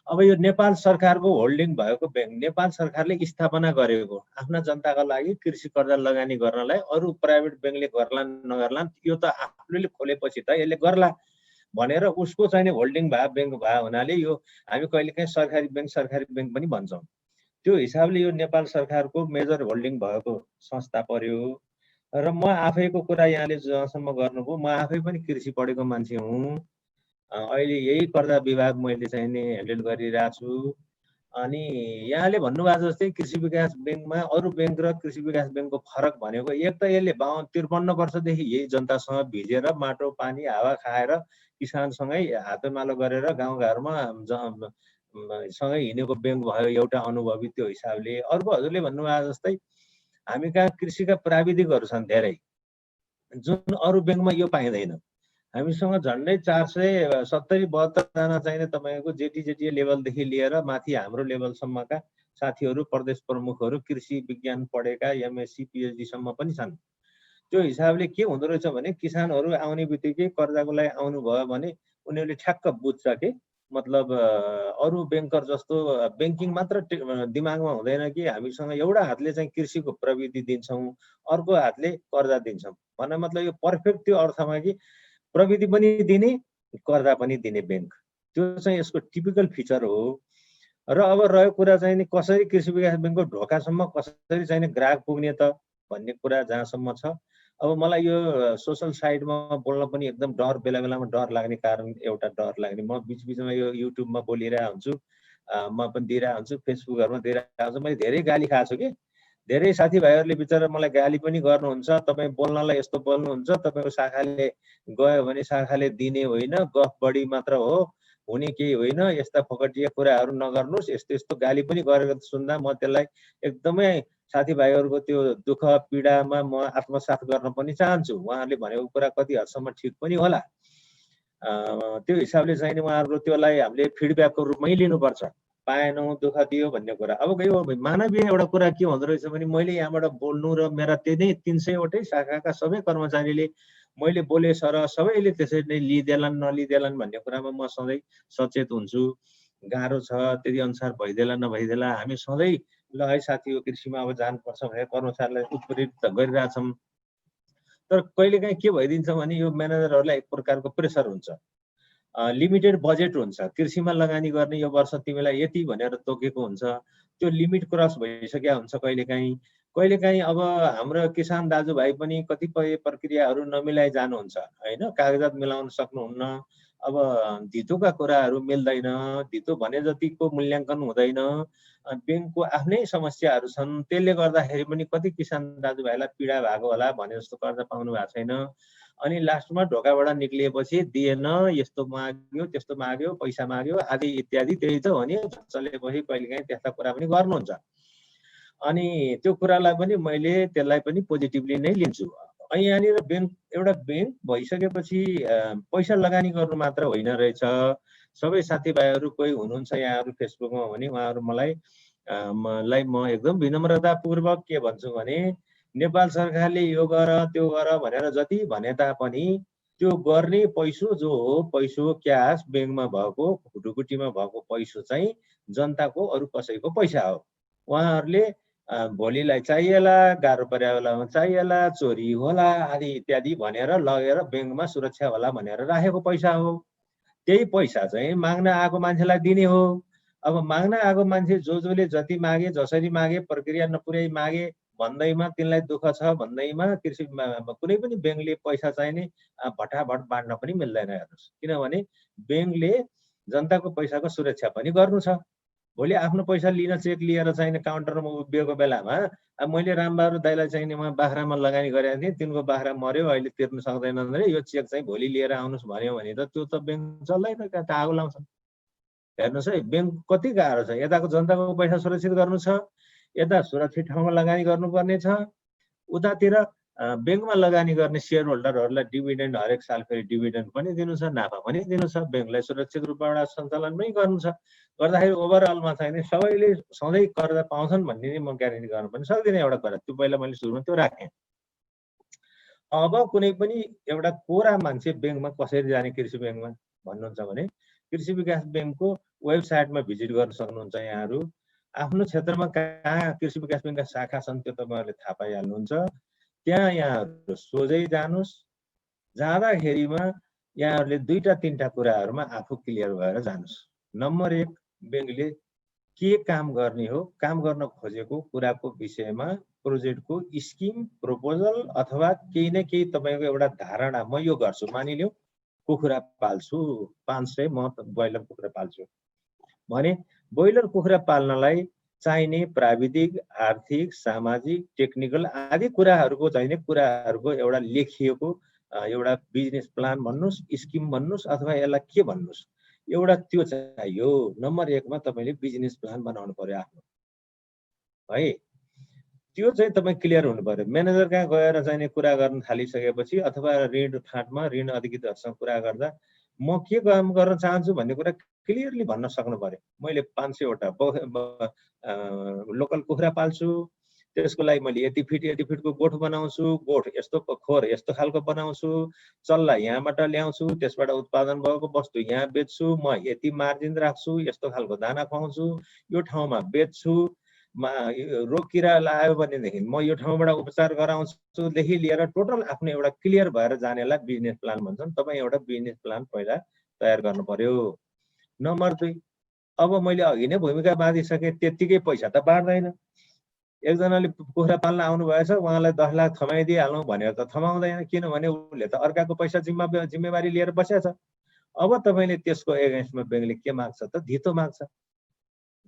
अब यो नेपाल सरकारको होल्डिङ भएको बैङ्क, नेपाल सरकारले स्थापना गरेको आफ्ना जनताका लागि कृषि कर्जा लगानी गर्नलाई अरू प्राइभेट बैङ्कले गर्लान् नगर्लान् यो त आफूले खोलेपछि त यसले गर्ला भनेर उसको चाहिँ होल्डिङ भए बैङ्क भए हुनाले यो हामी कहिलेकाहीँ सरकारी बैङ्क पनि भन्छौँ। त्यो हिसाबले यो नेपाल सरकारको मेजर होल्डिङ भएको संस्था पर्यो। र म आफैको कुरा यहाँले जहाँसम्म गर्नुभयो, म आफै पनि कृषि पढेको मान्छे हुँ। अहिले यही कर्जा विभाग मैले चाहिँ नि ह्यान्डल गरिरहेको छु। अनि यहाँले भन्नुभएको जस्तै कृषि विकास बैङ्कमा अरू बैङ्क र कृषि विकास बैङ्कको फरक भनेको एक त यसले 53 वर्षदेखि यही जनतासँग भिजेर माटो पानी हावा खाएर किसानसँगै हातोमालो गरेर गाउँघरमा सँगै हिँडेको बैङ्क भयो एउटा अनुभवी। त्यो हिसाबले अर्को हजुरले भन्नुभएको जस्तै हामी कहाँ कृषिका प्राविधिकहरू छन् धेरै, जुन अरू बैङ्कमा यो पाइँदैन। हामीसँग झन्डै 470-72 जना चाहिने तपाईँको जेटिए लेभलदेखि लिएर माथि हाम्रो लेभलसम्मका साथीहरू प्रदेश प्रमुखहरू कृषि विज्ञान पढेका एमएससी पिएचडीसम्म पनि छन्। त्यो हिसाबले के हुँदो रहेछ भने किसानहरू आउने बित्तिकै कर्जाको लागि आउनुभयो भने उनीहरूले ठ्याक्क बुझ्छ कि मतलब अरू ब्याङ्कर जस्तो ब्याङ्किङ मात्र दिमागमा हुँदैन कि हामीसँग एउटा हातले चाहिँ कृषिको प्रविधि दिन्छौँ, अर्को हातले कर्जा दिन्छौँ भन्ने मतलब यो पर्फेक्ट त्यो अर्थमा कि प्रविधि पनि दिने कर्जा पनि दिने ब्याङ्क। त्यो चाहिँ यसको टिपिकल फिचर हो। र अब रह्यो कुरा चाहिँ नि कसरी कृषि विकास बैङ्कको ढोकासम्म कसरी चाहिँ ग्राहक पुग्ने त भन्ने कुरा जहाँसम्म छ। अब मलाई यो सोसल साइडमा बोल्न पनि एकदम डर, बेला बेलामा डर लाग्ने कारण एउटा डर लाग्ने, म बिचबिचमा यो युट्युबमा बोलिरहेको हुन्छु, म पनि दिइरहेको हुन्छु, फेसबुकहरूमा दिइरहेको हुन्छु। मैले धेरै गाली खाएको छु कि धेरै साथीभाइहरूले बिचरा मलाई गाली पनि गर्नुहुन्छ, तपाईँ बोल्नलाई यस्तो बोल्नुहुन्छ, तपाईँको शाखाले गयो भने शाखाले दिने होइन, गफ बढी मात्र हो, हुने केही होइन, यस्ता फकटिया कुराहरू नगर्नुहोस्, यस्तो यस्तो गाली पनि गरेको सुन्दा म त्यसलाई एकदमै साथीभाइहरूको त्यो दुःख पीडामा म आत्मसात गर्न पनि चाहन्छु। उहाँहरूले भनेको कुरा कति हदसम्म ठिक पनि होला, त्यो हिसाबले चाहिँ उहाँहरूको त्यसलाई हामीले फिडब्याकको रूपमै लिनुपर्छ। पाएनौँ, दुःख दियो भन्ने कुरा। अब यो मानवीय एउटा कुरा के हुँदो रहेछ भने मैले यहाँबाट बोल्नु र मेरा त्यही 300वटै शाखाका सबै कर्मचारीले मैले बोले सर सबैले त्यसरी नै लिइदेलान् नलिइदेलान् भन्ने कुरामा म सधैँ सचेत हुन्छु। गाह्रो छ, त्यति अनुसार भइदेला नभइदेला, हामी सधैँ ल है साथी यो कृषिमा अब जानुपर्छ भनेर कर्मचारीलाई उत्प्रेरित गरिरहेछौँ। तर कहिलेकाहीँ के भइदिन्छ भने यो म्यानेजरहरूलाई एक प्रकारको प्रेसर हुन्छ, लिमिटेड बजेट हुन्छ, कृषिमा लगानी गर्ने यो वर्ष तिमीलाई यति भनेर तोकेको हुन्छ, त्यो लिमिट क्रस भइसकेको हुन्छ कहिलेकाहीँ। अब हाम्रो किसान दाजुभाइ पनि कतिपय प्रक्रियाहरू नमिलाई जानुहुन्छ होइन, कागजात मिलाउन सक्नुहुन्न, अब धितोका कुराहरू मिल्दैन, धितो भने जतिको मूल्याङ्कन हुँदैन, ब्याङ्कको आफ्नै समस्याहरू छन्, त्यसले गर्दाखेरि पनि कति किसान दाजुभाइलाई पीडा भएको होला भने जस्तो कर्जा पाउनु भएको छैन। अनि लास्टमा ढोकाबाट निक्लिएपछि दिएन, यस्तो माग्यो त्यस्तो माग्यो, पैसा माग्यो आदि इत्यादि, त्यही त हो नि, चलेपछि कहिलेकाहीँ त्यस्ता कुरा पनि गर्नुहुन्छ। अनि त्यो कुरालाई पनि मैले त्यसलाई पनि पोजिटिभली नै लिन्छु। अनि यहाँनिर ब्याङ्क एउटा ब्याङ्क भइसकेपछि पैसा लगानी गर्नु मात्र होइन रहेछ। सबै साथीभाइहरू कोही हुनुहुन्छ यहाँहरू फेसबुकमा भने उहाँहरू मलाई म एकदम विनम्रतापूर्वक के भन्छु भने नेपाल सरकारले यो गर त्यो गर भनेर जति भने तापनि त्यो गर्ने पैसो जो हो, पैसो क्यास ब्याङ्कमा भएको ढुकुटीमा भएको पैसो चाहिँ जनताको अरू कसैको पैसा हो। उहाँहरूले भोलिलाई चाहिएला, गाह्रो परेको बेलामा चाहिएला, चोरी होला आदि इत्यादि भनेर लगेर ब्याङ्कमा सुरक्षा होला भनेर राखेको पैसा हो। त्यही पैसा चाहिँ माग्न आएको मान्छेलाई दिने हो। अब माग्न आएको मान्छे जसले जति मागे, जसरी मागे, प्रक्रिया नपुर्याई मागे भन्दैमा तिनलाई दुःख छ भन्दैमा कृषिमा कुनै पनि ब्याङ्कले पैसा चाहिने भटाभट बाँड्न पनि मिल्दैन। हेर्नुहोस्, किनभने ब्याङ्कले जनताको पैसाको सुरक्षा पनि गर्नु छ। भोलि आफ्नो पैसा लिन चेक लिएर चाहिने काउन्टरमा उभिएको बेलामा मैले रामबहादुर दाइलाई चाहिने उहाँ बाख्रामा लगानी गरेको थिएँ, तिनको बाख्रा मर्यो, अहिले तिर्नु सक्दैनन् रे, यो चेक चाहिँ भोलि लिएर आउनुहोस् भन्यो भने त त्यो त ब्याङ्क चल्दैन, त्यहाँ त आगो लाउँछ। हेर्नुहोस् है, ब्याङ्क कति गाह्रो छ। यताको जनताको पैसा सुरक्षित गर्नु छ, यता सुरक्षित ठाउँमा लगानी गर्नुपर्ने छ, उतातिर ब्याङ्कमा लगानी गर्ने सेयर होल्डरहरूलाई डिभिडेन्ड हरेक साल फेरि डिभिडेन्ड पनि दिनु छ, नाफा पनि दिनु छ, ब्याङ्कलाई सुरक्षित रूपबाट सञ्चालन पनि गर्नु छ। गर्दाखेरि ओभरअलमा चाहिँ सबैले सधैँ कर्जा पाउँछन् भन्ने म ग्यारेन्टी गर्न पनि सक्दिनँ। एउटा कुरा त्यो पहिला मैले सुरुमा त्यो राखेँ। अब कुनै पनि एउटा कोरा मान्छे ब्याङ्कमा कसरी जाने, कृषि ब्याङ्कमा भन्नुहुन्छ भने कृषि विकास ब्याङ्कको वेबसाइटमा भिजिट गर्न सक्नुहुन्छ। यहाँहरू आफ्नो क्षेत्रमा कहाँ कृषि विकास ब्याङ्कका शाखा छन् त्यो तपाईँहरूले थाहा पाइहाल्नुहुन्छ। त्यहाँ यहाँहरू सोझै जानुहोस्। जाँदाखेरिमा यहाँहरूले दुईटा तिनवटा कुराहरूमा आफू क्लियर भएर जानुहोस्। नम्बर 1, ब्याङ्कले के काम गर्ने हो, काम गर्न खोजेको कुराको विषयमा प्रोजेक्टको स्किम, प्रपोजल अथवा केही न केही तपाईँको एउटा धारणा, म यो गर्छु, मानिलिउँ कुखुरा पाल्छु 500, म ब्रोइलर कुखुरा पाल्छु भने ब्रोइलर कुखुरा पाल्नलाई चाहिने प्राविधिक, आर्थिक, सामाजिक, टेक्निकल आदि कुराहरूको चाहिने कुराहरूको एउटा लेखिएको एउटा बिजनेस प्लान भन्नुहोस्, स्किम भन्नुहोस् अथवा यसलाई के भन्नुहोस्, एउटा त्यो चाहियो। नम्बर 1 मा तपाईँले बिजनेस प्लान बनाउनु पर्यो आफ्नो, है। त्यो चाहिँ तपाईँ क्लियर हुनु पर्यो। म्यानेजर कहाँ गएर चाहिने कुरा गर्न थालिसकेपछि अथवा ऋण फाँटमा ऋण अधिकृतहरूसँग कुरा गर्दा म के काम गर्न चाहन्छु भन्ने कुरा क्लियरली भन्न सक्नु पर्यो। मैले 500 वटा लोकल कुखुरा पाल्छु, त्यसको लागि मैले यति फिटको गोठ बनाउँछु, गोठ यस्तो खोर यस्तो खालको बनाउँछु, चल्ला यहाँबाट ल्याउँछु, त्यसबाट उत्पादन भएको वस्तु यहाँ बेच्छु, म यति मार्जिन राख्छु, यस्तो खालको दाना खुवाउँछु, यो ठाउँमा बेच्छु, रोग किरा लाग्यो भनेदेखि म यो ठाउँबाट उपचार गराउँछुदेखि लिएर टोटल आफ्नो एउटा क्लियर भएर जानेलाई बिजनेस प्लान भन्छन्। तपाईँ एउटा बिजनेस प्लान पहिला तयार गर्नु पर्यो। नम्बर 2, अब मैले अघि नै भूमिका बाँधिसकेँ, त्यत्तिकै पैसा त बाँड्दैन। एकजनाले कुखुरा पाल्न आउनु भएछ, उहाँलाई 10 लाख थमाइदिइहालौँ भनेर त थमाउँदैन, किनभने उसले त अर्काको पैसा जिम्मेवारी लिएर बसेको छ। अब तपाईँले त्यसको एगेन्स्टमा ब्याङ्कले के माग्छ त? धितो माग्छ।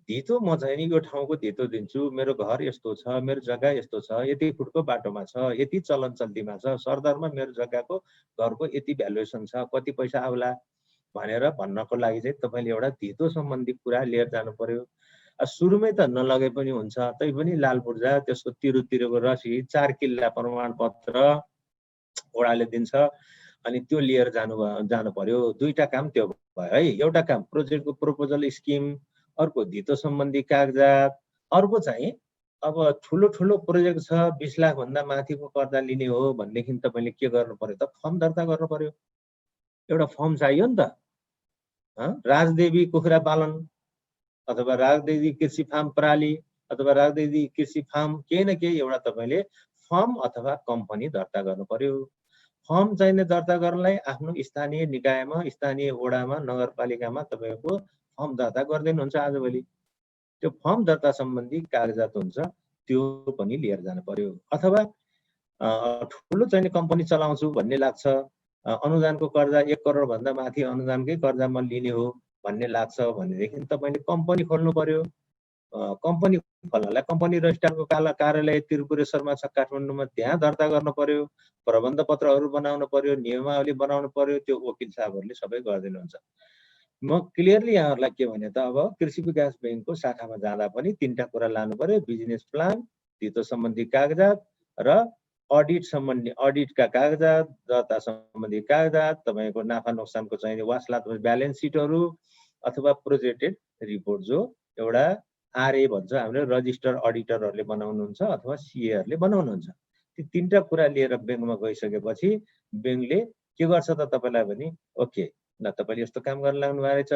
धितो म चाहिँ नि यो ठाउँको धितो दिन्छु, मेरो घर यस्तो छ, मेरो जग्गा यस्तो छ, यति फुटको बाटोमा छ, यति चलन चल्तीमा छ, सरदरमा मेरो जग्गाको घरको यति भ्यालुएसन छ, कति पैसा आउला भनेर भन्नको लागि चाहिँ तपाईँले एउटा धितो सम्बन्धी कुरा लिएर जानु पर्यो। सुरुमै त नलगे पनि हुन्छ, तैपनि लाल पूर्जा, त्यसको तिरोको रसिद, 4 किल्ला प्रमाणपत्र ओडाले दिन्छ, अनि त्यो लिएर जानु पर्यो। दुईटा काम त्यो भयो है। एउटा काम प्रोजेक्टको प्रपोजल स्किम, अर्को धितो सम्बन्धी कागजात, अर्को चाहिँ अब ठुलो प्रोजेक्ट छ 20 लाख भन्दा माथिको कर्जा लिने हो भनेदेखि तपाईँले के गर्नु पर्यो त? फर्म दर्ता गर्नु पर्यो। एउटा फर्म चाहियो नि त। राजदेवी कुखुरा पालन अथवा राजदेवी कृषि फार्म प्रणाली अथवा राजदेवी कृषि फार्म केही न केही एउटा तपाईँले फर्म अथवा कम्पनी दर्ता गर्नु पर्यो। फर्म चाहिने दर्ता गर्नलाई आफ्नो स्थानीय निकायमा, स्थानीय वडामा, नगरपालिकामा तपाईँको फर्म दर्ता गर्दैनुहुन्छ आजभोलि। त्यो फर्म दर्ता सम्बन्धी कागजात हुन्छ, त्यो पनि लिएर जानु पर्यो। अथवा ठुलो चाहिने कम्पनी चलाउँछु भन्ने लाग्छ, अनुदानको कर्जा 1 करोड भन्दा माथि अनुदानकै कर्जामा लिने हो भन्ने लाग्छ भनेदेखि तपाईँले कम्पनी खोल्नु पर्यो। कम्पनी खोल्नलाई कम्पनी रजिस्ट्रारको कार्यालय त्रिपुरेश्वरमा छ काठमाडौँमा, त्यहाँ दर्ता गर्नु पर्यो, प्रबन्ध पत्रहरू बनाउनु पर्यो, नियमावली बनाउनु पर्यो, त्यो वकिल साहबहरूले सबै गरिदिनुहुन्छ। म क्लियरली यहाँहरूलाई के भने त अब कृषि विकास ब्याङ्कको शाखामा जाँदा पनि 3टा कुरा लानु पर्यो: बिजनेस प्लान, धितो सम्बन्धी कागजात र अडिट सम्बन्धी अडिटका कागजात, दर्ता सम्बन्धी कागजात, तपाईँको नाफा नोक्सानको चाहिने वासलात ब्यालेन्स सिटहरू अथवा प्रोजेक्टेड रिपोर्ट जो एउटा आरए भन्छ हाम्रो रजिस्टर अडिटरहरूले बनाउनुहुन्छ अथवा सिएहरूले बनाउनुहुन्छ। ती 3टा कुरा लिएर ब्याङ्कमा गइसकेपछि ब्याङ्कले के गर्छ त तपाईँलाई भने ओके ल तपाईँले यस्तो काम गर्न लाग्नु भएको रहेछ,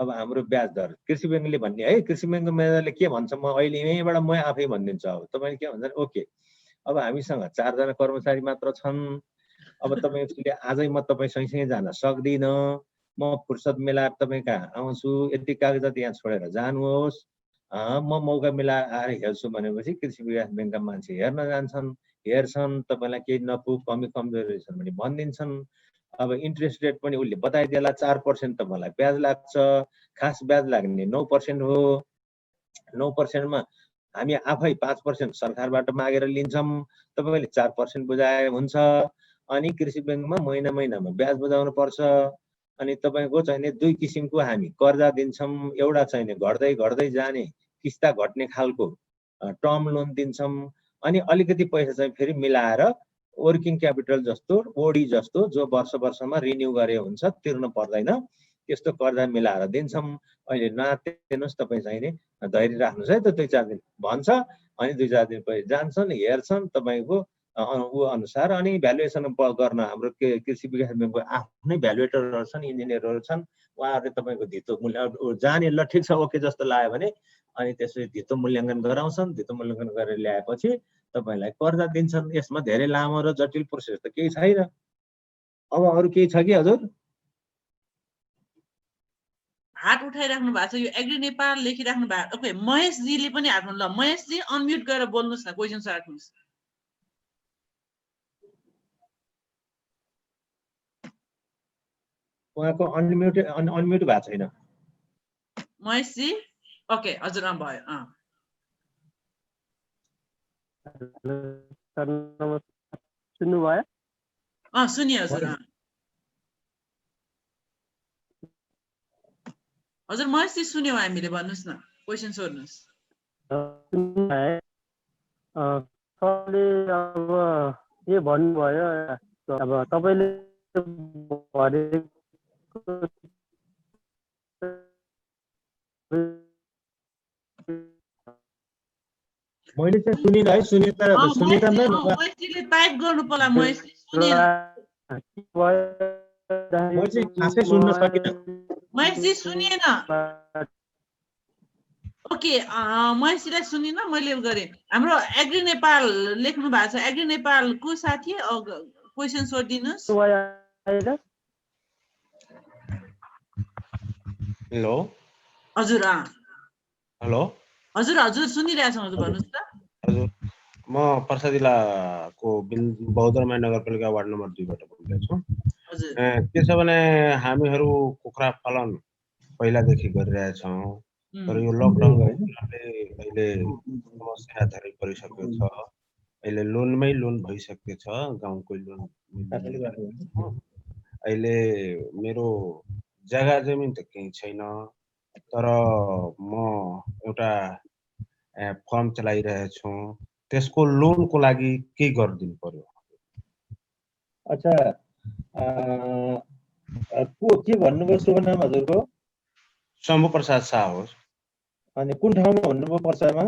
अब हाम्रो ब्याज दर कृषि ब्याङ्कले भन्ने है, कृषि ब्याङ्कको म्यानेजरले के भन्छ म अहिले यहीँबाट म आफै भनिदिन्छु। अब तपाईँले के भन्छ ओके अब हामीसँग 4 जना कर्मचारी मात्र छन्, अब तपाईँले आजै म तपाईँ सँगसँगै जान सक्दिनँ, म फुर्सद मिलाएर तपाईँ कहाँ आउँछु, यति कागजात यहाँ छोडेर जानुहोस्, म मौका मिलाएर हेर्छु भनेपछि कृषि विकास ब्याङ्कका मान्छे हेर्न जान्छन्, हेर्छन्, तपाईँलाई केही नपुग कमी कमजोरी छन् भने भनिदिन्छन्। अब इन्ट्रेस्ट रेट पनि उसले बताइदिएला 4% तपाईँलाई ब्याज लाग्छ, खास ब्याज लाग्ने 9% हो। 9%मा हामी आफै 5% सरकारबाट मागेर लिन्छौँ, तपाईँले 4% बुझाए हुन्छ। अनि कृषि ब्याङ्कमा महिनामा ब्याज बुझाउनु पर्छ। अनि तपाईँको चाहिने 2 किसिमको हामी कर्जा दिन्छौँ। एउटा चाहिने घट्दै जाने किस्ता घट्ने खालको टर्म लोन दिन्छौँ। अनि अलिकति पैसा चाहिँ फेरि मिलाएर वर्किङ क्यापिटल जस्तो ओडी जस्तो जो वर्षमा रिन्यू गरे हुन्छ तिर्नु पर्दैन त्यस्तो कर्जा मिलाएर दिन्छौँ। अहिले नआत्तिनुहोस्, तपाईँ चाहिने धैर्य राख्नुहोस् है त 2-4 दिन भन्छ। अनि 2-4 दिन पछि जान्छन्, हेर्छन् तपाईँको ऊ अनुसार। अनि भ्यालुएसन गर्न हाम्रो कृषि विकास ब्याङ्कको आफ्नै भ्यालुएटरहरू छन्, इन्जिनियरहरू छन्। उहाँहरूले तपाईँको धितो मूल्य जाने ल ठिक छ ओके जस्तो लाग्यो भने अनि त्यसपछि धितो मूल्याङ्कन गराउँछन्। धितो मूल्याङ्कन गरेर ल्याएपछि तपाईँलाई कर्जा दिन्छन्। यसमा धेरै लामो र जटिल प्रोसेस त केही छैन। अब अरू केही छ कि हजुर? हात उठाइराख्नु भएको छ, यो एग्री नेपाल लेखिराख्नु भएको। ओके, महेशजीले पनि हात ल महेशजी अनम्युट गरेर बोल्नुहोस् न, क्वेसन राख्नुहोस्। उहाँको अनम्युट भएको छैन महेशजी। ओके हजुर भयो। सुन्नुभयो? सुनियो हजुर। हजुर महेशजी सुन्यौ हामीले, भन्नुहोस् न, क्वेसन सोध्नुहोस्। सरले अब के भन्नुभयो, अब तपाईँले मैले चाहिँ सुनिन है, सुनिता महेशजीले टाइप गर्नु पर्ला। महेशजी सुनिन, म चाहिँ खासै सुन्न सकिनँ। महेशजी सुनिएन। ओके, महेशजीलाई सुनिन, मैले गरेँ। हाम्रो एग्री नेपाल लेख्नु भएको छ, एग्री नेपालको साथी क्वेसन सोधिदिनुहोस्। हेलो हजुर। हेलो हजुर सुनिरहेछौँ, हजुर भन्नुहोस् त। हजुर, म पर्सा जिल्लाको बौद्धरमाई नगरपालिका वार्ड नम्बर 2 बाट बोलिरहेको छु। के छ भने हामीहरू कुखुरा पालन पहिलादेखि गरिरहेछौँ, तर यो लकडाउनले अहिले समस्या धेरै परिसकेको छ। अहिले लोनमै लोन भइसकेको छ, गाउँकै लोन। अहिले मेरो जग्गा जमिन त केही छैन, तर म एउटा फर्म चलाइरहेछु। त्यसको लोनको लागि के गरिदिनु पर्यो? अच्छा, के भन्नुभयो शुभ नाम हजुरको? शम्भु प्रसाद शाह हो। अनि कुन ठाउँमा भन्नुभयो पर्सामा?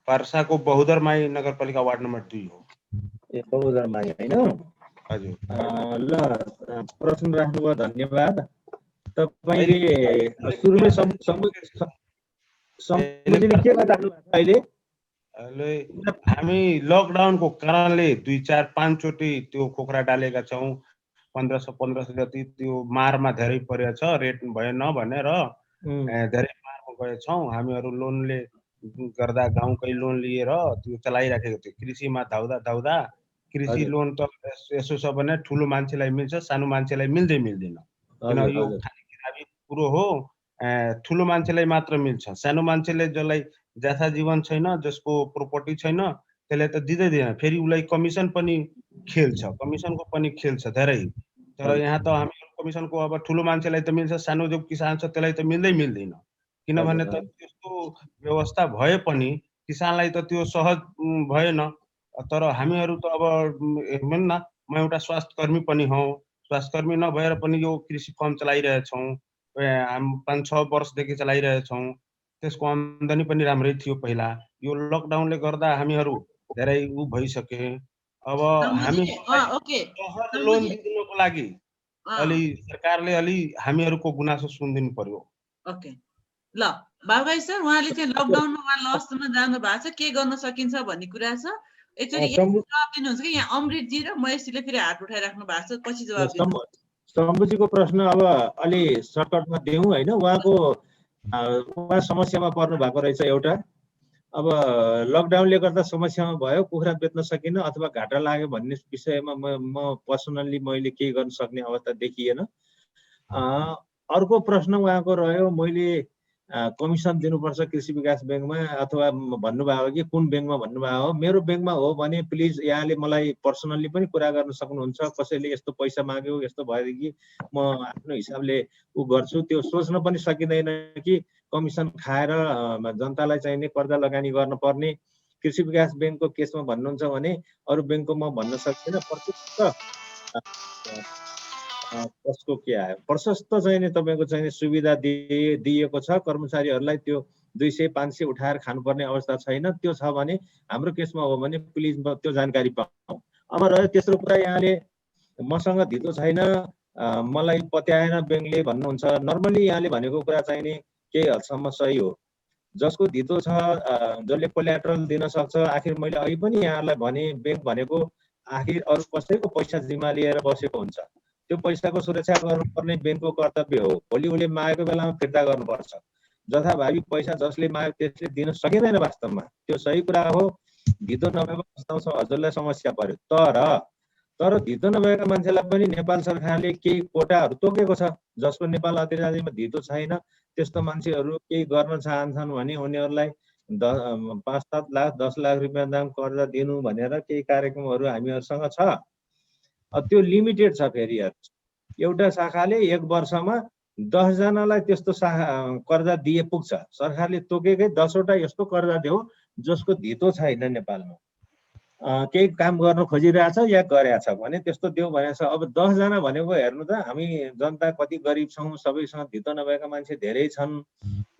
पर्साको बहुदरमाई नगरपालिका वार्ड नम्बर 2 हो। ए बहुदरमाई हैन? हजुर। ल प्रश्न राख्नुभयो, धन्यवाद। तपाईले सुरुमै सम्बोधन के गर्नु अहिले? हामी लकडाउनको कारणले 2-4-5 चोटि त्यो कुखुरा डालेका छौँ। 1500 जति त्यो मारमा धेरै परेको छ, रेट भएन भनेर धेरै मारमा गएछौँ। हामीहरू लोनले गर्दा गाउँकै लोन लिएर त्यो चलाइराखेको थियो। कृषिमा धाउँदा कृषि लोन त यसो छ भने ठुलो मान्छेलाई मिल्छ, सानो मान्छेलाई मिल्दैन। किन यो खाली किताबी कुरो हो, ठुलो मान्छेलाई मात्र मिल्छ। सानो मान्छेले जसलाई जथा जीवन छैन, जसको प्रोपर्टी छैन, त्यसलाई त दिँदैन। फेरि उसलाई कमिसन पनि कमिसनको पनि खेल्छ धेरै। तर यहाँ त हामी कमिसनको अब ठुलो मान्छेलाई त मिल्छ, सानो जो किसान छ त्यसलाई त मिल्दैन। किनभने त त्यस्तो व्यवस्था भए पनि किसानलाई त त्यो सहज भएन। तर हामीहरू त अब हेर्नु न, म एउटा स्वास्थ्यकर्मी पनि हौ। स्वास्थ्यकर्मी नभएर पनि यो कृषि फर्म चलाइरहेछौँ, 5-6 वर्षदेखि चलाइरहेछौँ। त्यसको आम्दानी पनि राम्रै थियो पहिला। यो लकडाउनले गर्दा हामीहरू धेरै भइसके। अब हामी लोन दिनको लागि अलि सरकारले हामीहरूको गुनासो सुनिदिनु पर्यो। ओके, ल बाबुभाइ सर, उहाँले चाहिँ लकडाउनमा उहाँ लस्टमा जानु भएको छ, के गर्न सकिन्छ भन्ने कुरा छ। एकचोटि जवाब दिनुहुन्छ कि यहाँ अमृतजी र महेशजीले फेरि हात उठाइराख्नु भएको छ, पछि जवाब दिनु। शम्भुजीको प्रश्न अब अलि सर्टकटमा दिउँ हैन? उहाँको उहाँ समस्यामा पर्नु भएको रहेछ एउटा। अब लकडाउनले गर्दा समस्यामा भयो, कुखुरा बेच्न सकिन अथवा घाटा लाग्यो भन्ने विषयमा म पर्सनल्ली मैले केही गर्न सक्ने अवस्था देखिएन। अर्को प्रश्न उहाँको रह्यो, मैले कमिसन दिनुपर्छ कृषि विकास ब्याङ्कमा अथवा भन्नुभयो कि कुन ब्याङ्कमा भन्नुभयो हो। मेरो ब्याङ्कमा हो भने प्लिज यहाँले मलाई पर्सनल्ली पनि कुरा गर्न सक्नुहुन्छ। कसैले यस्तो पैसा माग्यो यस्तो भएदेखि म आफ्नो हिसाबले उ गर्छु। त्यो सोच्न पनि सकिँदैन कि कमिसन खाएर जनतालाई चाहिने कर्जा लगानी गर्न पर्ने। कृषि विकास ब्याङ्कको केसमा भन्नुहुन्छ भने अरू ब्याङ्कको म भन्न सक्दिनँ। कसको के आयो, प्रशस्त चाहिने तपाईँको चाहिने सुविधा दिएको छ कर्मचारीहरूलाई। त्यो 200-500 उठाएर खानुपर्ने अवस्था छैन। त्यो छ भने हाम्रो केसमा हो भने प्लिज त्यो जानकारी पाऊँ। अब रह्यो तेस्रो कुरा, यहाँले मसँग धितो छैन मलाई पत्याएन ब्याङ्कले भन्नुहुन्छ। नर्मली यहाँले भनेको कुरा चाहिने केही हदसम्म सही हो। जसको धितो छ जसले कोल्याटरल दिन सक्छ। आखिर मैले अघि पनि यहाँलाई भने ब्याङ्क भनेको आखिर अरू कसैको पैसा जिम्मा लिएर बसेको हुन्छ। त्यो पैसाको सुरक्षा गर्नुपर्ने ब्याङ्कको कर्तव्य हो। भोलि उसले मागेको बेलामा फिर्ता गर्नुपर्छ। जथाभावी पैसा जसले माग्यो त्यसले दिन सकिँदैन वास्तवमा। त्यो सही कुरा हो। धितो नभएको अवस्थामा हजुरलाई समस्या पर्यो। तर धितो नभएका मान्छेलाई पनि नेपाल सरकारले केही कोटाहरू तोकेको छ। जसको नेपाल अधिराज्यमा धितो छैन त्यस्तो मान्छेहरू केही गर्न चाहन्छन् भने उनीहरूलाई 5-7 लाख 10 लाख रुपियाँ दाम कर्जा दिनु भनेर केही कार्यक्रमहरू हामीहरूसँग छ। त्यो लिमिटेड छ। फेरि एउटा शाखाले 1 वर्षमा 10 जनालाई त्यस्तो कर्जा दिए पुग्छ। सरकारले तोकेकै 10 वटा यस्तो कर्जा देऊ जसको धितो छैन नेपालमा, केही काम गर्न खोजिरहेछ या गरेछ भने त्यस्तो देऊ भनेको छ। अब 10 जना भनेको हेर्नु त, हामी जनता कति गरिब छौँ, सबैसँग धितो नभएका मान्छे धेरै छन्।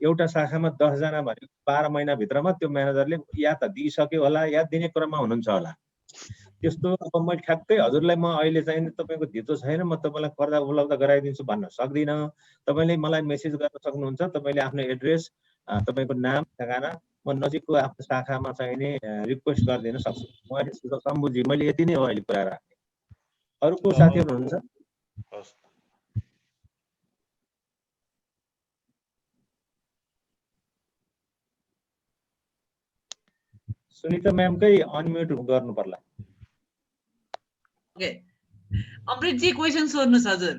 एउटा शाखामा 10 जना भनेको 12 महिनाभित्रमा त्यो म्यानेजरले या त दिइसक्यो होला या दिने क्रममा हुनुहुन्छ होला। त्यस्तो अब मैले ठ्याक्कै हजुरलाई म अहिले चाहिँ तपाईँको धितो छैन म तपाईँलाई कर्जा उपलब्ध गराइदिन्छु भन्न सक्दिनँ। तपाईँले मलाई मेसेज गर्न सक्नुहुन्छ। तपाईँले आफ्नो एड्रेस, तपाईँको नाम, ठेगाना म नजिकको आफ्नो शाखामा चाहिने रिक्वेस्ट गरिदिन सक्छु। म अहिले शम्भुजी मैले यति नै हो अहिले कुरा राख्ने। अरूको साथीहरू हुनुहुन्छ? सुनिता म्यामकै अनम्युट गर्नु पर्ला। ओके, अमृतजी क्वेसन सोध्नुहोस् हजुर।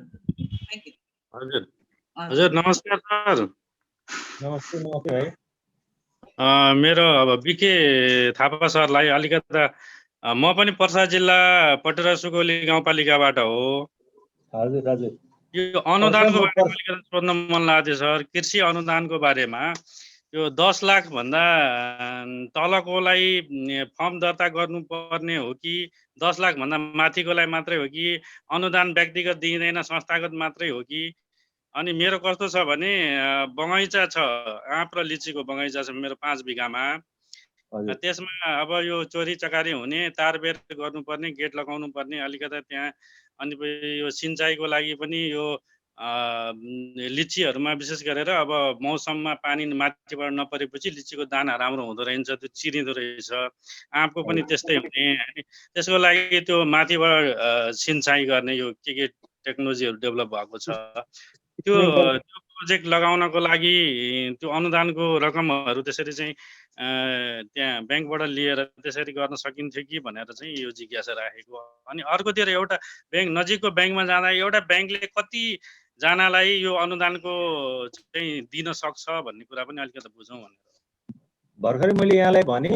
हजुर हजुर नमस्कार सर। नमस्ते नमस्ते भाइ। मेरो अब बिके थापा सरलाई अलिकता म पनि पर्सा जिल्ला पटेरा सुगौली गाउँपालिकाबाट हो। हजुर हजुर। यो अनुदानको बारेमा अलिकता सोध्न मन लाग्यो सर। कृषि अनुदानको बारेमा यो 10 लाख भन्दा तलकोलाई फर्म दर्ता गर्नुपर्ने हो कि 10 लाख भन्दा माथिकोलाई मात्रै हो कि अनुदान व्यक्तिगत दिइँदैन संस्थागत मात्रै हो कि? अनि मेरो कस्तो छ भने बगैँचा छ, आँप र लिचीको बगैँचा छ मेरो 5 बिघामा। त्यसमा अब यो चोरी चकारी हुने, तारबेर गर्नुपर्ने, गेट लगाउनु पर्ने अलिकता त्यहाँ। अनि यो सिँचाइको लागि पनि यो लिचीहरूमा विशेष गरेर अब मौसममा पानी माथिबाट नपरेपछि लिचीको दाना राम्रो हुँदो रहेछ, त्यो चिरिँदो रहेछ। आँपको पनि त्यस्तै हुने। त्यसको लागि त्यो माथिबाट सिँचाइ गर्ने यो के टेक्नोलोजीहरू डेभलप भएको छ। त्यो प्रोजेक्ट लगाउनको लागि त्यो अनुदानको रकमहरू त्यसरी चाहिँ त्यहाँ ब्याङ्कबाट लिएर त्यसरी गर्न सकिन्थ्यो कि भनेर चाहिँ यो जिज्ञासा राखेको। अनि अर्कोतिर एउटा ब्याङ्क नजिकको ब्याङ्कमा जाँदा एउटा ब्याङ्कले कति जनालाई यो अनुदानको चाहिँ दिन सक्छ भन्ने कुरा पनि अलिकति बुझौँ भनेर। भर्खरै मैले यहाँलाई भने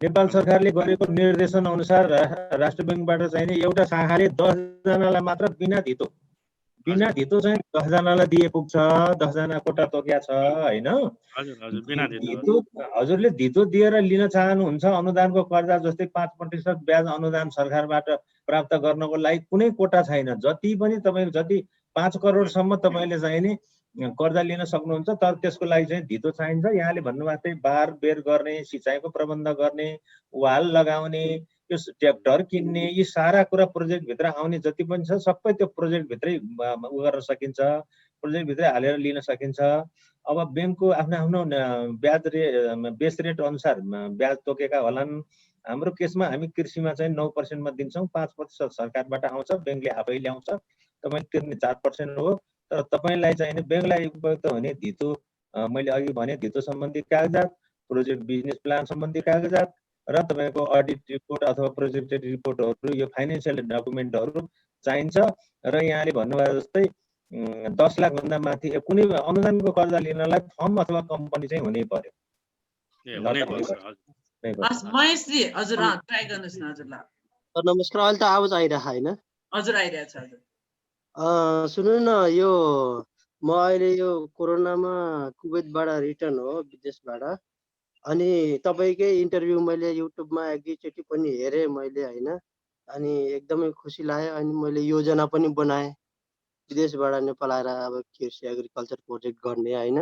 नेपाल सरकारले गरेको निर्देशन अनुसार राष्ट्र ब्याङ्कबाट चाहिने एउटा शाखाले 10 जनालाई मात्र बिना धितो चाहिँ 10 जनालाई दिए पुग्छ। 10 जना कोटा तोकिया छ हैन। हजुरले धितो दिएर लिन चाहनुहुन्छ अनुदानको कर्जा जस्तै 5% ब्याज अनुदान सरकारबाट प्राप्त गर्नको लागि कुनै कोटा छैन। जति पनि तपाईको जति 5 करोडसम्म तपाईले चाहिने कर्जा लिन सक्नुहुन्छ। तर त्यसको लागि चाहिँ धितो चाहिन्छ। यहाँले भन्नुभएको बार बेर गर्ने, सिँचाइको प्रबन्ध गर्ने, वाल लगाउने, यो ट्र्याक्टर किन्ने, यी सारा कुरा प्रोजेक्ट भित्र आउने जति पनि छ सबै त्यो प्रोजेक्ट भित्रै गर्न सकिन्छ, प्रोजेक्ट भित्रै हालेर लिन सकिन्छ। अब ब्याङ्कको आफ्नो बेस रेट अनुसार ब्याज तोकेका होलान्। हाम्रो केसमा हामी कृषिमा चाहिँ 9% मा दिन्छौँ, 5% सरकारबाट आउँछ, ब्याङ्कले आफै ल्याउँछ। तपाईँ तिर्ने 4% हो। तर तपाईलाई चाहिने ब्याङ्कलाई उपयुक्त हुने धितो मैले अघि भने धितो सम्बन्धी कागजात, प्रोजेक्ट बिजनेस प्लान सम्बन्धी कागजात र तपाईँको अडिट रिपोर्ट अथवा प्रोजेक्टेड रिपोर्टहरू, यो फाइनेन्सियल डकुमेन्टहरू चाहिन्छ। र यहाँले भन्नुभयो जस्तै 10 लाखभन्दा माथि कुनै अनुदानको कर्जा लिनलाई फर्म अथवा कम्पनी चाहिँ हुनै पर्यो। हस् महेशजी हजुर ट्राई गर्नुहोस् न हजुर। ल नमस्कार, अहिले त आवाज आइरहेको होइन? हजुर आइरहेछ हजुर। सुन्नु न, यो म अहिले यो कोरोनामा कुवेतबाट रिटर्न हो, विदेशबाट। अनि तपाईँकै इन्टरभ्यू मैले युट्युबमा एक दुईचोटि पनि हेरेँ मैले होइन। अनि एकदमै खुसी लाग्यो। अनि मैले योजना पनि बनाएँ विदेशबाट नेपाल आएर अब कृषि एग्रिकल्चर प्रोजेक्ट गर्ने होइन।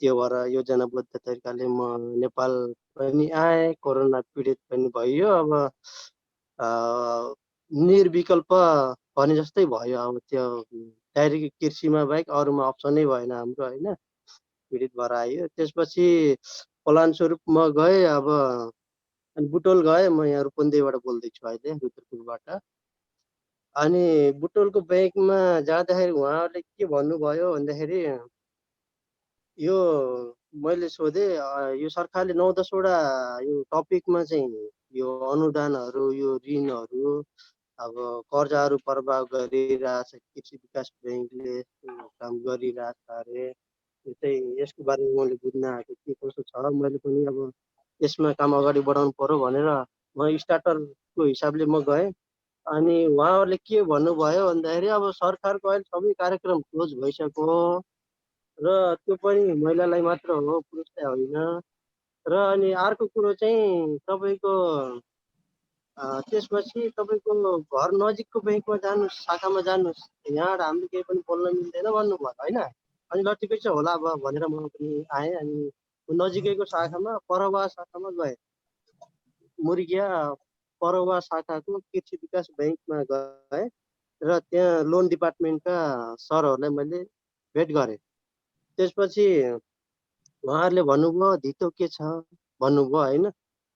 त्यो भएर योजनाबद्ध तरिकाले म नेपाल पनि आएँ। कोरोना पीडित पनि भयो। अब निर्विकल्प भने जस्तै भयो। अब त्यो डाइरेक्ट कृषिमा बाहेक अरूमा अप्सनै भएन हाम्रो होइन। पीडित भएर आयो। त्यसपछि फलनस्वरूप म गएँ। अब बुटोल गएँ। म यहाँ रूपन्देहीबाट बोल्दैछु अहिले, रुद्रपुरबाट। अनि बुटोलको ब्याङ्कमा जाँदाखेरि उहाँहरूले के भन्नुभयो भन्दाखेरि, यो मैले सोधेँ यो सरकारले 9-10 वटा यो टपिकमा चाहिँ यो अनुदानहरू, यो ऋणहरू, अब कर्जाहरू प्रभाव गरिरहेछ, कृषि विकास ब्याङ्कले काम गरिरहेछ अरे। यो चाहिँ यसको बारेमा मैले बुझ्न आएको के कसो छ। मैले पनि अब यसमा काम अगाडि बढाउनु पर्यो भनेर म स्टार्टरको हिसाबले म गएँ। अनि उहाँहरूले के भन्नुभयो भन्दाखेरि, अब सरकारको अहिले सबै कार्यक्रम क्लोज भइसक्यो र त्यो पनि महिलालाई मात्र हो, पुरुषलाई होइन। र अनि अर्को कुरो चाहिँ तपाईँको त्यसपछि तपाईँको घर नजिकको ब्याङ्कमा जानुहोस्, शाखामा जानुहोस्, यहाँबाट हामीले केही पनि बोल्न मिल्दैन भन्नुभयो होइन। अनि ल ठिकै छ होला अब भनेर म पनि आएँ। अनि नजिकैको शाखामा परवा शाखामा गएँ। मुर्गिया परवा शाखाको कृषि विकास ब्याङ्कमा गएँ र त्यहाँ लोन डिपार्टमेन्टका सरहरूलाई मैले भेट गरेँ। त्यसपछि उहाँहरूले भन्नुभयो धितो के छ भन्नुभयो होइन।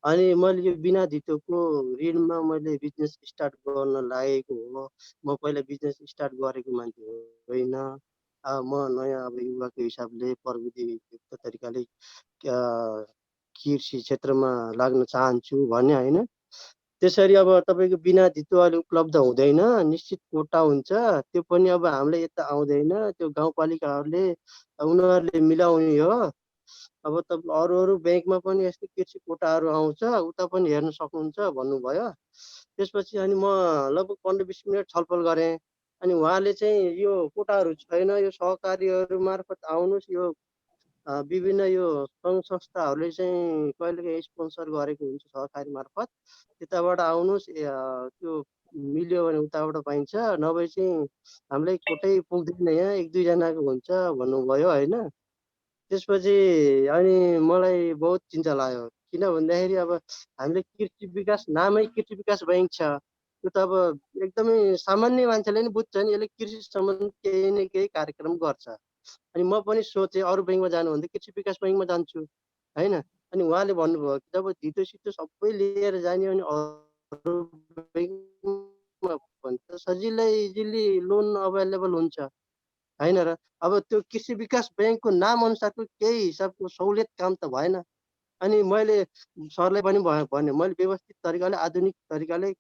अनि मैले यो बिना धितोको ऋणमा मैले बिजनेस स्टार्ट गर्न लागेको हो। म पहिला बिजनेस स्टार्ट गरेको मान्छे होइन। म नयाँ अब युवाको हिसाबले प्रविधियुक्त तरिकाले कृषि क्षेत्रमा लाग्न चाहन्छु भने होइन। त्यसरी अब तपाईँको बिना धितो अहिले उपलब्ध हुँदैन, निश्चित कोटा हुन्छ। त्यो पनि अब हामीले यता आउँदैन, त्यो गाउँपालिकाहरूले उनीहरूले मिलाउने हो। अब त अरू ब्याङ्कमा पनि यस्तै कृषि कोटाहरू आउँछ, उता पनि हेर्न सक्नुहुन्छ भन्नुभयो। त्यसपछि अनि म लगभग 15-20 मिनट छलफल गरेँ। अनि उहाँले चाहिँ यो कोटाहरू छैन, यो सहकारीहरू मार्फत आउनुहोस्, यो विभिन्न यो सङ्घ संस्थाहरूले चाहिँ कहिलेकाहीँ स्पोन्सर गरेको हुन्छ सहकारी मार्फत, त्यताबाट आउनुहोस्, त्यो मिल्यो भने उताबाट पाइन्छ, नभए चाहिँ हामीलाई कोटै पुग्दैन, यहाँ 1-2जनाको हुन्छ भन्नुभयो होइन। त्यसपछि अनि मलाई बहुत चिन्ता लाग्यो। किन भन्दाखेरि अब हामीले कृषि विकास नामै कृषि विकास ब्याङ्क छ, त्यो त अब एकदमै सामान्य मान्छेले नि बुझ्छ नि, यसले कृषि सम्बन्धी केही न केही कार्यक्रम गर्छ। अनि म पनि सोचेँ अरू ब्याङ्कमा जानुभन्दा कृषि विकास ब्याङ्कमा जान्छु होइन। अनि उहाँले भन्नुभयो जब धितो सितो सबै लिएर जाने भने अरू ब्याङ्कमा भन्छ सजिलै इजिली लोन अभाइलेबल हुन्छ होइन र। अब त्यो कृषि विकास ब्याङ्कको नाम अनुसारको केही हिसाबको सहुलियत काम त भएन। अनि मैले सरलाई पनि भने मैले व्यवस्थित तरिकाले आधुनिक तरिकाले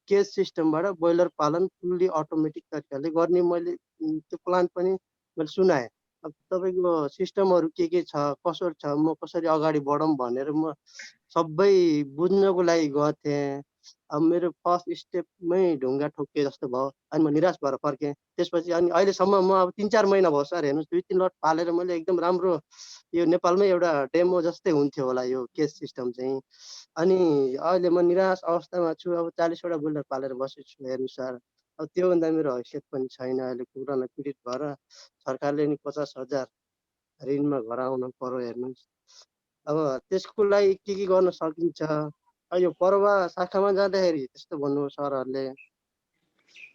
केज सिस्टमबाट ब्रोइलर पालन फुल्ली अटोमेटिक तरिकाले गर्ने मैले त्यो प्लान पनि मैले सुनाएँ। अब तपाईँको सिस्टमहरू के छ कसो छ, म कसरी अगाडि बढौँ भनेर म सबै बुझ्नको लागि गएको थिएँ। अब मेरो फर्स्ट स्टेपमै ढुङ्गा ठोक्के जस्तो भयो। अनि म निराश भएर फर्केँ। त्यसपछि अनि अहिलेसम्म म अब 3-4 महिना भयो सर, हेर्नुहोस् 2-3 लट पालेर मैले एकदम राम्रो यो नेपालमै एउटा डेमो जस्तै हुन्थ्यो होला यो केस सिस्टम चाहिँ। अनि अहिले म निराश अवस्थामा छु। अब 40 वटा बुल्डर पालेर बसेको छु हेर्नु सर। अब त्योभन्दा मेरो हैसियत पनि छैन। अहिले कोरोना पीडित भएर सरकारले नि 50,000 ऋणमा घर आउनु पर्यो हेर्नुहोस्। अब त्यसको लागि के गर्न सकिन्छ। यो परवा शाखामा जाँदाखेरि त्यस्तो भन्नुभयो सरहरूले।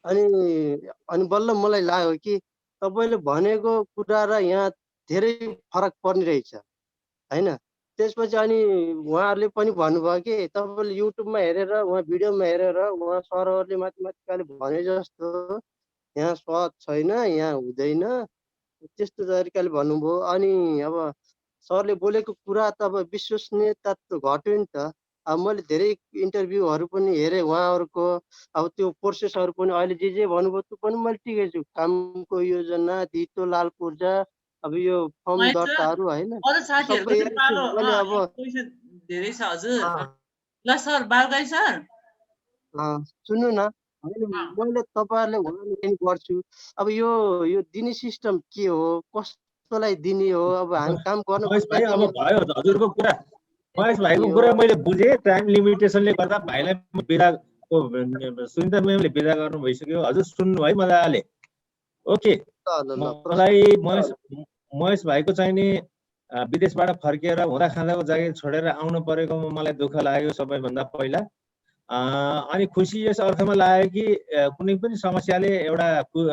अनि बल्ल मलाई लाग्यो कि तपाईँले भनेको कुरा र यहाँ धेरै फरक पर्ने रहेछ होइन। त्यसपछि अनि उहाँहरूले पनि भन्नुभयो कि तपाईँले युट्युबमा हेरेर उहाँ भिडियोमा हेरेर उहाँ सरहरूले माथिकाले भने जस्तो यहाँ स्वाद छैन, यहाँ हुँदैन, त्यस्तो तरिकाले भन्नुभयो। अनि अब सरले बोलेको कुरा त अब विश्वसनीयता त घट्यो नि त। अब मैले धेरै इन्टरभ्यूहरू पनि हेरेँ उहाँहरूको, अब त्यो प्रोसेसहरू पनि अहिले जे भन्नुभयो त्यो पनि मैले ठिकै छु। कामको योजना, धितो लाल पूर्जा, अब यो फर्म महेश सर, दर्ताहरू होइन अरू साथीहरूको सबै चाहिँ हेरेको पालो मैले। अब एक क्वेसन धेरै छ हजुर। अँ, ल सर, बालगाई सर, सुन्नु न, होइन मैले तपाईँहरूले उहाँले गर्छु। अब यो यो दिने सिस्टम के हो, कस्तोलाई दिने हो, अब हामी काम गर्न महेश भाइ अब खोज्दाखेरि भयो हजुरको कुरा, महेश भाइको के कुरा हो। मैले बुझेँ। टाइम लिमिटेसनले गर्दा भाइलाई बिदाको सुनिता म्यामले बिदा गर्नु भइसक्यो। हजुर सुन्नु है मजाले। ओके, ल मलाई महेश भाइको चाहिने विदेशबाट फर्किएर हुँदा खाँदाको जागिर छोडेर आउनु परेकोमा मलाई दुःख लाग्यो सबैभन्दा पहिला। अनि खुसी यस अर्थमा लाग्यो कि कुनै पनि समस्याले एउटा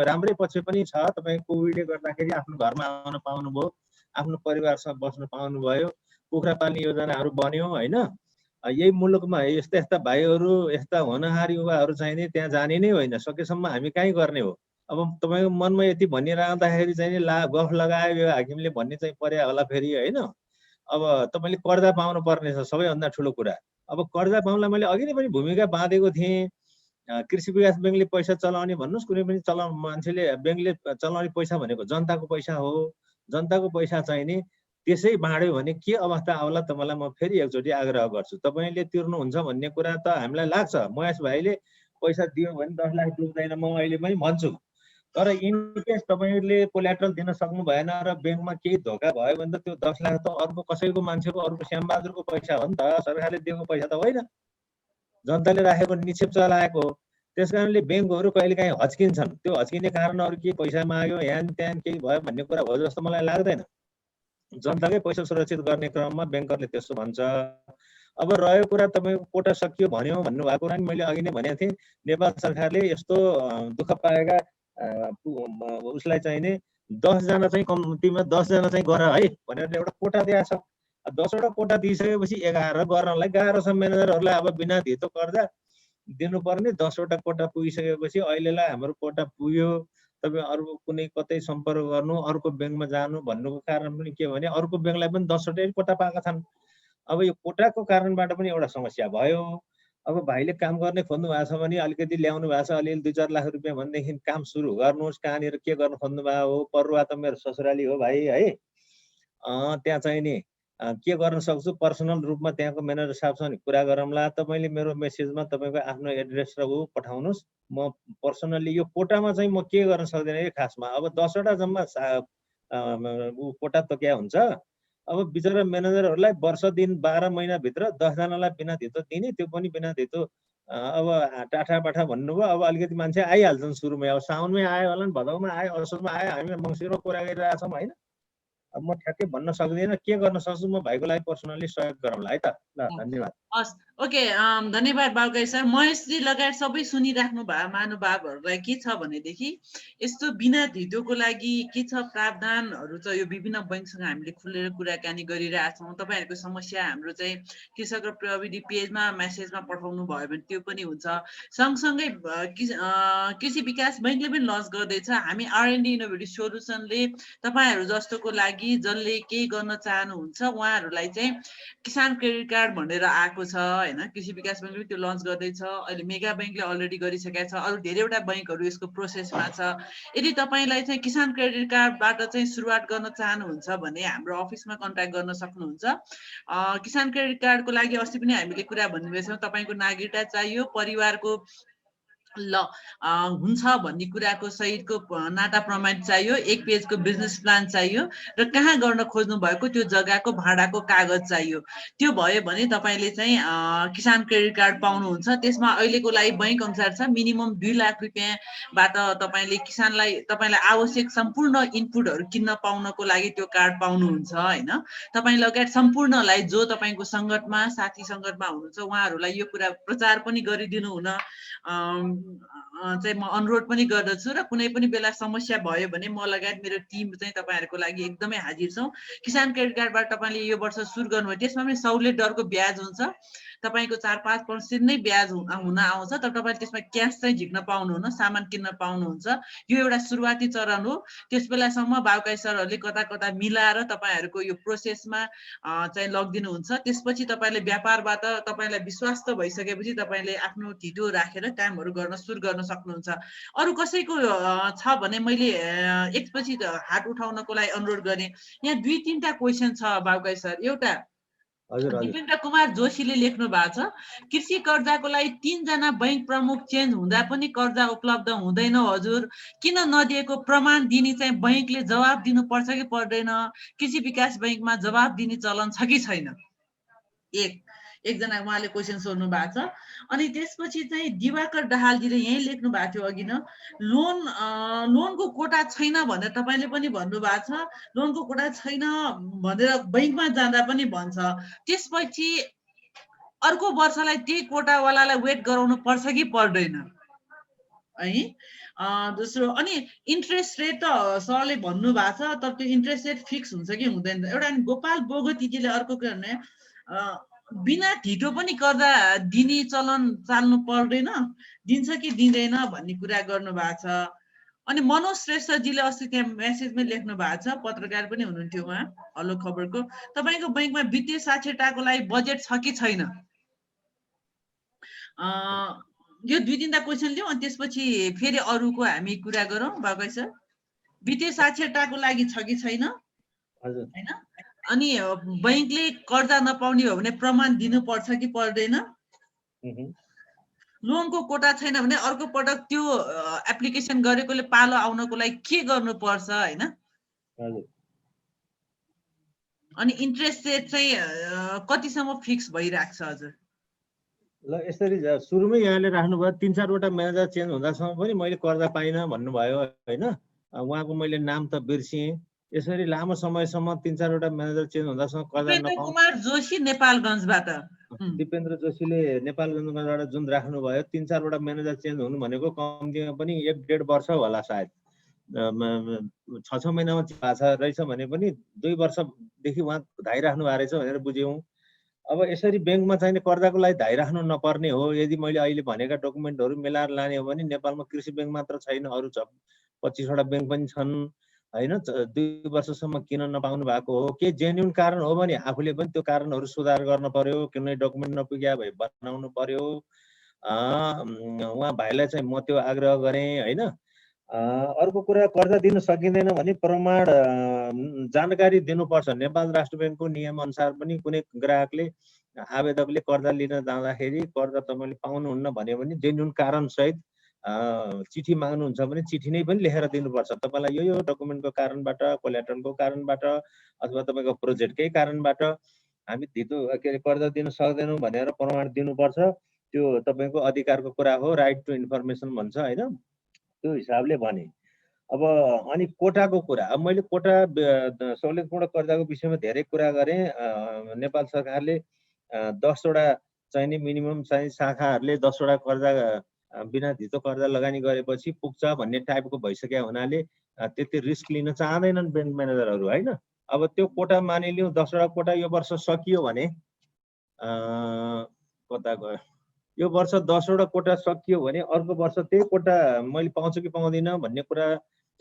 राम्रै पक्ष पनि छ। तपाईँ कोभिडले गर्दाखेरि आफ्नो घरमा आउन पाउनुभयो, आफ्नो परिवारसँग बस्न पाउनुभयो, कुखुरा पाल्ने योजनाहरू बन्यो होइन। यही मुलुकमा यस्ता यस्ता भाइहरू, यस्ता होनहार युवाहरू चाहिने त्यहाँ जाने नै होइन। सकेसम्म हामी कहीँ गर्ने हो। अब तपाईँको मनमा यति भनिरहँदाखेरि चाहिँ गफ लगायो यो हाकिमले भन्ने चाहिँ पर्या होला फेरि होइन। अब तपाईँले कर्जा पाउनु पर्ने छ सबैभन्दा ठुलो कुरा। अब कर्जा पाउनलाई मैले अघि नै पनि भूमिका बाँधेको थिएँ। कृषि विकास ब्याङ्कले पैसा चलाउने भन्नुहोस्, कुनै पनि मान्छेले ब्याङ्कले चलाउने पैसा भनेको जनताको पैसा हो। जनताको पैसा चाहिने त्यसै बाँड्यो भने के अवस्था आउला तपाईँलाई म फेरि एकचोटि आग्रह गर्छु। तपाईँले तिर्नुहुन्छ भन्ने कुरा त हामीलाई लाग्छ। महेश भाइले पैसा दियो भने 10 लाख डुब्दैन म अहिले पनि भन्छु। तर इन केस तपाईँले कोल्याट्रल दिन सक्नु भएन र ब्याङ्कमा केही धोका भयो भने त त्यो 10 लाख त अर्को कसैको मान्छेको, अर्को श्यामबहादुरको पैसा हो नि त, सरकारले दिएको पैसा त होइन, जनताले राखेको निक्षेप चलाएको हो। त्यस कारणले ब्याङ्कहरू कहिलेकाहीँ हच्किन्छन्। त्यो हच्किने कारणहरू के पैसा माग्यो ह्यान त्यान केही भयो भन्ने कुरा हो जस्तो मलाई लाग्दैन। जनताकै पैसा सुरक्षित गर्ने क्रममा ब्याङ्करले त्यस्तो भन्छ। अब रह्यो कुरा तपाईँको कोटा सकियो भन्यो भन्नुभएको कुरा नि मैले अघि नै भनेको थिएँ। नेपाल सरकारले यस्तो दुःख पाएका उसलाई चाहिने 10 जना चाहिँ कम्तीमा 10 जना चाहिँ गर है भनेर एउटा कोटा दिएको छ। 10 वटा कोटा दिइसकेपछि 11 गर्नलाई गाह्रो छ म्यानेजरहरूलाई। अब बिना धितो कर्जा दिनुपर्ने 10 वटा कोटा पुगिसकेपछि अहिलेलाई हाम्रो कोटा पुग्यो, तपाईँ अर्को कुनै कतै सम्पर्क गर्नु, अर्को ब्याङ्कमा जानु भन्नुको कारण पनि के भने अर्को ब्याङ्कलाई पनि 10 वटै कोटा पाएका छन्। अब यो कोटाको कारणबाट पनि एउटा समस्या भयो। अब भाइले काम गर्ने खोज्नु भएको छ भने अलिकति ल्याउनु भएको छ, अलिअलि 2-4 लाख रुपियाँ भनेदेखि काम सुरु गर्नुहोस्। कहाँनिर के गर्न खोज्नु भएको हो, परुवा त मेरो ससुराली हो भाइ है। त्यहाँ चाहिँ नि के गर्न सक्छु पर्सनल रूपमा त्यहाँको म्यानेजर साहबसँग कुरा गरौँला। तपाईँले मेरो मेसेजमा तपाईँको आफ्नो एड्रेस र ऊ पठाउनुहोस्। म पर्सनल्ली यो कोटामा चाहिँ म के गर्न सक्दैन कि खासमा। अब 10 वटा जम्मा कोटा त क्या हुन्छ। अब बिचरा म्यानेजरहरूलाई वर्ष दिन 12 महिनाभित्र 10 जनालाई बिना धितो दिने, त्यो पनि बिना धितो। अब टाठा बाठा भन्नुभयो। अब अलिकति मान्छे आइहाल्छन् सुरुमै। अब साउनमै आयो होला नि, भदौमा आयो, असोजमा आयो, हामी मङ्सिरमा कुरा गरिरहेछौँ होइन। अब म ठ्याक्कै भन्न सक्दिनँ के गर्न सक्छु। म भाइको लागि पर्सनल्ली सहयोग गरौँला है त। ल धन्यवाद। हस्, ओके, धन्यवाद बालगाई सर। महेशजी लगायत सबै सुनिराख्नु भए महानुभावहरूलाई के छ भनेदेखि यस्तो बिना धितोको लागि के छ प्रावधानहरू छ। यो विभिन्न बैङ्कसँग हामीले खुलेर कुराकानी गरिरहेछौँ। तपाईँहरूको समस्या हाम्रो चाहिँ कृषक र प्रविधि पेजमा मेसेजमा पठाउनु भयो भने त्यो पनि हुन्छ। सँगसँगै कृषि विकास बैङ्कले पनि लन्च गर्दैछ हामी R&D इनोभेटिभ सोल्युसनले तपाईँहरू जस्तोको लागि जसले केही गर्न चाहनुहुन्छ उहाँहरूलाई चाहिँ किसान क्रेडिट कार्ड भनेर आएको छ होइन। कृषि विकास बैङ्कले त्यो लन्च गर्दैछ। अहिले मेगा बैङ्कले अलरेडी गरिसकेको छ। अरू धेरैवटा बैङ्कहरू यसको प्रोसेसमा छ। यदि तपाईँलाई चाहिँ किसान क्रेडिट कार्डबाट चाहिँ सुरुवात गर्न चाहनुहुन्छ भने हाम्रो अफिसमा कन्ट्याक्ट गर्न सक्नुहुन्छ। किसान क्रेडिट कार्डको लागि अस्ति पनि हामीले कुरा भन्नुभएको छौँ। तपाईँको नागरिकता चाहियो, परिवारको हुन्छ भन्ने कुराको सहितको नाता प्रमाण चाहियो, 1 पेजको बिजनेस प्लान चाहियो र कहाँ गर्न खोज्नु भएको त्यो जग्गाको भाडाको कागज चाहियो। त्यो भयो भने तपाईँले चाहिँ किसान क्रेडिट कार्ड पाउनुहुन्छ। त्यसमा अहिलेको लागि बैङ्क अनुसार छ मिनिमम 2 लाख रुपियाँबाट तपाईँले तपाईँलाई आवश्यक सम्पूर्ण इनपुटहरू किन्न पाउनको लागि त्यो कार्ड पाउनुहुन्छ होइन। तपाईँ लगायत सम्पूर्णलाई जो तपाईँको सङ्गठनमा साथी सङ्गठनमा हुनुहुन्छ उहाँहरूलाई यो कुरा प्रचार पनि गरिदिनु हुन चाहिँ म अनुरोध पनि गर्दछु र कुनै पनि बेला समस्या भयो भने म लगायत मेरो टिम चाहिँ तपाईँहरूको लागि एकदमै हाजिर छौँ। किसान क्रेडिट कार्डबाट तपाईँले यो वर्ष सुरु गर्नुभयो, त्यसमा पनि सहुलियत दरको ब्याज हुन्छ, तपाईँको 4-5% नै ब्याज हुन आउँछ, तर तपाईँले त्यसमा क्यास चाहिँ झिक्न पाउनुहुन्न, सामान किन्न पाउनुहुन्छ। यो एउटा सुरुवाती चरण हो। त्यस बेलासम्म बाबुकाई सरहरूले कता कता मिलाएर तपाईँहरूको यो प्रोसेसमा चाहिँ लगिदिनुहुन्छ। त्यसपछि तपाईँले व्यापारबाट तपाईँलाई विश्वास त भइसकेपछि तपाईँले आफ्नो ढिटो राखेर कामहरू गर्न सुरु गर्न सक्नुहुन्छ। अरू कसैको छ भने मैले एकपछि हात उठाउनको लागि अनुरोध गरेँ। यहाँ 2-3टा क्वेसन छ बाबुकाई सर। एउटा दिपेन्द्र कुमार जोशीले लेख्नु भएको छ, कृषि कर्जाको लागि 3 जना बैंक प्रमुख चेन्ज हुँदा पनि कर्जा उपलब्ध हुँदैन हजुर, किन नदिएको? प्रमाण दिने चाहिँ बैंकले जवाब दिनुपर्छ कि पर्दैन? कृषि विकास बैंकमा जवाब दिने चलन छ कि छैन? एकजना उहाँले क्वेसन सोध्नु भएको छ। अनि त्यसपछि चाहिँ दिवाकर दाहालजीले यहीँ लेख्नु भएको थियो अघि न, लोनको कोटा छैन भनेर तपाईँले पनि भन्नुभएको छ। लोनको कोटा छैन भनेर बैंकमा जाँदा पनि भन्छ, त्यसपछि अर्को वर्षलाई त्यही कोटावालालाई वेट गराउनु पर्छ कि पर्दैन है? दोस्रो, अनि इन्ट्रेस्ट रेट त सरले भन्नुभएको छ, तर त्यो इन्ट्रेस्ट रेट फिक्स हुन्छ कि हुँदैन? एउटा गोपाल बोगतीजीले अर्को के भन्ने, बिना ढिटो पनि कर्जा दिने चलन चाल्नु पर्दैन, दिन्छ कि दिँदैन भन्ने कुरा गर्नु भएको छ। अनि मनोज श्रेष्ठजीले अस्ति त्यहाँ मेसेजमै लेख्नु भएको छ, पत्रकार पनि हुनुहुन्थ्यो उहाँ हलो खबरको, तपाईँको बैंकमा वित्तीय साक्षरताको लागि बजेट छ कि छैन? यो 2-3टा क्वेसन लिउँ अनि त्यसपछि फेरि अरूको हामी कुरा गरौँ। बाबुकाई सर, वित्तीय साक्षरताको लागि छ कि छैन हैन? अनि बैंकले कर्जा नपाउने हो भने प्रमाण दिनुपर्छ कि पर्दैन? लोनको कोटा छैन भने अर्को पटक त्यो एप्लिकेसन गरेकोले पालो आउनको लागि के गर्नुपर्छ हैन? अनि इन्ट्रेस्ट रेट चाहिँ कतिसम्म फिक्स भइराख्छ हजुर? ल यसरी सुरुमै यहाँले राख्नुभयो 3-4वटा म्यानेजर चेन्ज हुँदासम्म पनि मैले कर्जा पाइनँ भन्नुभयो होइन? उहाँको मैले नाम त बिर्सिएँ। यसरी लामो समयसम्म 3-4वटा म्यानेजर चेन्ज हुँदासम्म कर्जा दिपेन्द्र कुमार जोशी नेपालगञ्जबाट, दिपेन्द्र जोशीले नेपालगञ्जबाट जुन राख्नुभयो, 3-4वटा म्यानेजर चेन्ज हुनु भनेको कम्तीमा पनि 1-1.5 वर्ष होला सायद। 6-6 महिनामा भएको रहेछ भने पनि 2 वर्षदेखि उहाँ धाइराख्नु भएको रहेछ भनेर बुझ्यौँ। अब यसरी बैंकमा चाहिने कर्जाको लागि धाइराख्नु नपर्ने हो। यदि मैले अहिले भनेका डकुमेन्टहरू मिलाएर लाने हो भने नेपालमा कृषि बैंक मात्र छैन, अरू 25वटा बैंक पनि छन् होइन? 2 वर्षसम्म किन नपाउनु भएको हो? के जेन्युन कारण हो भने आफूले पनि त्यो कारणहरू सुधार गर्न पर्यो, कुनै डकुमेन्ट नपुग्या भए बनाउनु पर्यो। उहाँ भाइलाई चाहिँ म त्यो आग्रह गरेँ होइन? अर्को कुरा, कर्जा दिन सकिँदैन भने प्रमाण जानकारी दिनुपर्छ। नेपाल राष्ट्र बैंकको नियम अनुसार पनि कुनै ग्राहकले आवेदकले कर्जा लिन जाँदाखेरि कर्जा तपाईँले पाउनुहुन्न भन्यो भने जेन्युन कारण सहित चिठी माग्नुहुन्छ भने चिठी नै पनि लेखेर दिनुपर्छ। तपाईँलाई यो डकुमेन्टको कारणबाट, कोल्याटरलको कारणबाट अथवा तपाईँको प्रोजेक्टकै कारणबाट हामी ढिटो के अरे कर्जा दिन सक्दैनौँ भनेर प्रमाण दिनुपर्छ। त्यो तपाईँको अधिकारको कुरा हो, राइट टु इन्फर्मेसन भन्छ होइन? त्यो हिसाबले भने। अब अनि कोटाको कुरा, अब मैले कोटा सहुलियतपूर्ण कर्जाको विषयमा धेरै कुरा गरेँ। नेपाल सरकारले 10वटा चाहिने मिनिमम चाहिँ शाखाहरूले 10वटा कर्जा बिना धितो कर्जा लगानी गरेपछि पुग्छ भन्ने टाइपको भइसक्यो हुनाले त्यति रिस्क लिन चाहँदैनन् ब्याङ्क म्यानेजरहरू होइन? अब त्यो कोटा मानिलिउँ 10वटा कोटा यो वर्ष सकियो भने कता गयो, यो वर्ष 10वटा कोटा सकियो भने अर्को वर्ष त्यही कोटा मैले पाउँछु कि पाउँदिनँ भन्ने कुरा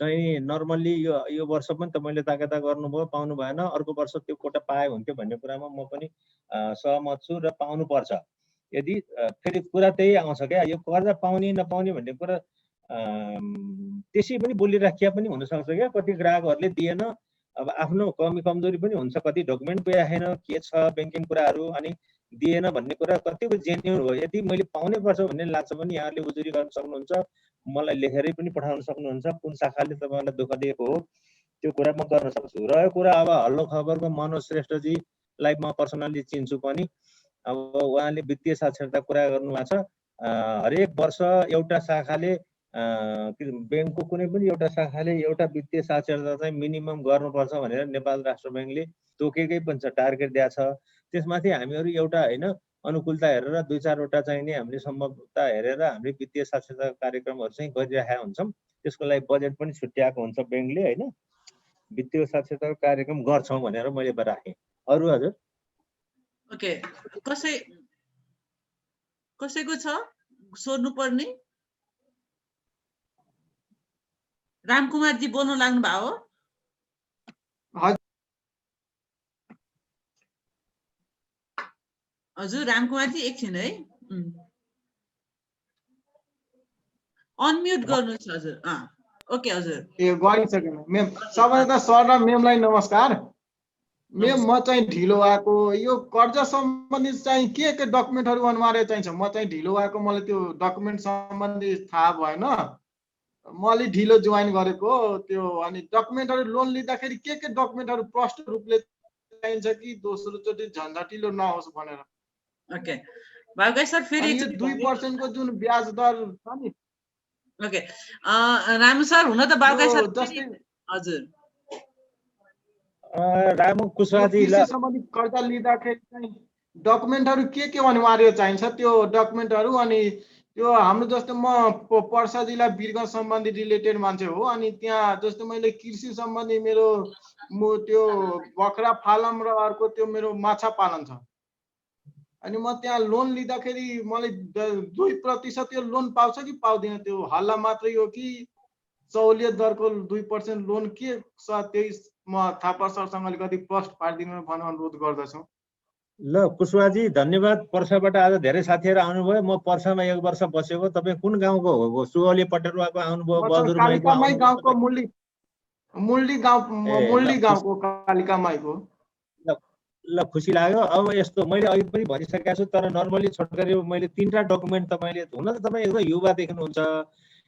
चाहिँ नर्मल्ली यो वर्ष पनि तपाईँले ताकेता गर्नुभयो, पाउनु भएन, अर्को वर्ष त्यो कोटा पायो हुन्थ्यो भन्ने कुरामा म पनि सहमत छु र पाउनुपर्छ। यदि फेरि कुरा त्यही आउँछ क्या, यो कर्जा पाउने नपाउने भन्ने कुरा त्यसै पनि बोलिराखिया पनि हुनसक्छ क्या। कति ग्राहकहरूले दिएन, अब आफ्नो कमी कमजोरी पनि हुन्छ, कति डकुमेन्ट पुर्याएन, के छ ब्याङ्किङ कुराहरू, अनि दिएन भन्ने कुरा कतिको जेन्युन हो। यदि मैले पाउनै पर्छ भन्ने लाग्छ भने यहाँले उजुरी गर्न सक्नुहुन्छ, मलाई लेखेरै पनि पठाउन सक्नुहुन्छ, कुन शाखाले तपाईँलाई दुःख दिएको हो त्यो कुरा म गर्न सक्छु। रह्यो कुरा अब हल्लो खबरको मनोज श्रेष्ठजीलाई म पर्सनल्ली चिन्छु पनि। अब उहाँले वित्तीय साक्षरता कुरा गर्नुभएको छ। हरेक वर्ष एउटा शाखाले ब्याङ्कको कुनै पनि एउटा शाखाले एउटा वित्तीय साक्षरता चाहिँ मिनिमम गर्नुपर्छ भनेर नेपाल राष्ट्र ब्याङ्कले तोकेकै पनि छ, टार्गेट दिएको छ। त्यसमाथि हामीहरू एउटा होइन अनुकूलता हेरेर 2-4वटा चाहिने हामीले सम्भवता हेरेर हामीले वित्तीय साक्षरता कार्यक्रमहरू चाहिँ गरिरहेका हुन्छौँ। त्यसको लागि बजेट पनि छुट्याएको हुन्छ ब्याङ्कले होइन। वित्तीय साक्षरता कार्यक्रम गर्छौँ भनेर मैले राखेँ। अरू हजुर? ओके, कसैको छ सोध्नु पर्ने? रामकुमारजी बोल्नु लाग्नु भयो हो? हजुर रामकुमारजी एकछिन है, अनम्युट गर्नुहोस् हजुर। ओके हजुर। ए गरिसकेन मेम। सबैजना सर र मेमलाई नमस्कार। मेम म चाहिँ ढिलो आएको, यो कर्जा सम्बन्धी चाहिँ के डकुमेन्टहरू अनिवार्य चाहिन्छ? म चाहिँ ढिलो आएको, मलाई त्यो डकुमेन्ट सम्बन्धी थाहा भएन, म अलि ढिलो जोइन गरेको त्यो। अनि डकुमेन्टहरू लोन लिँदाखेरि के डकुमेन्टहरू प्रष्ट रूपले चाहिन्छ कि दोस्रो चोटि झन्झटिलो नहोस् भनेर? ओके भाउकै सर फेरि 2% को जुन ब्याज दर छ नि। ओके रामु सर, हुन त भाउकै सर जस्तै हजुर रामु कुशवाजी सम्बन्धी कर्जा लिँदाखेरि चाहिँ डकुमेन्टहरू के अनिवार्य चाहिन्छ त्यो डकुमेन्टहरू? अनि त्यो हाम्रो जस्तो म पर्सा जिल्ला बिरगञ्ज सम्बन्धी रिलेटेड मान्छे हो। अनि त्यहाँ जस्तो मैले कृषि सम्बन्धी मेरो त्यो बख्रा फालम र अर्को त्यो मेरो माछा पालन छ। अनि म त्यहाँ लोन लिँदाखेरि मलाई 2% त्यो लोन पाउँछ कि पाउँदैन? त्यो हल्ला मात्रै हो कि सहुलियत दरको 2% लोन के छ? त्यही म थापा सरसँग अलिकति प्रश्न पारिदिनु भन्न अनुरोध गर्दछु। ल कुशवाजी धन्यवाद। पर्साबाट आज धेरै साथीहरू आउनुभयो। म पर्सामा 1 वर्ष बसेको। तपाईँ कुन गाउँको हो? सुगौली पटेरुवाको आउनुभयो, बहादुर कालिकामाई गाउँको मुल्ली गाउँको कालिकामाईको। ल खुसी लाग्यो। अब यस्तो मैले अघि पनि भनिसकेको छु, तर नर्मली छोटकरी मैले 3टा डकुमेन्ट तपाईँले, हुन त तपाईँ एकदम युवा देख्नुहुन्छ,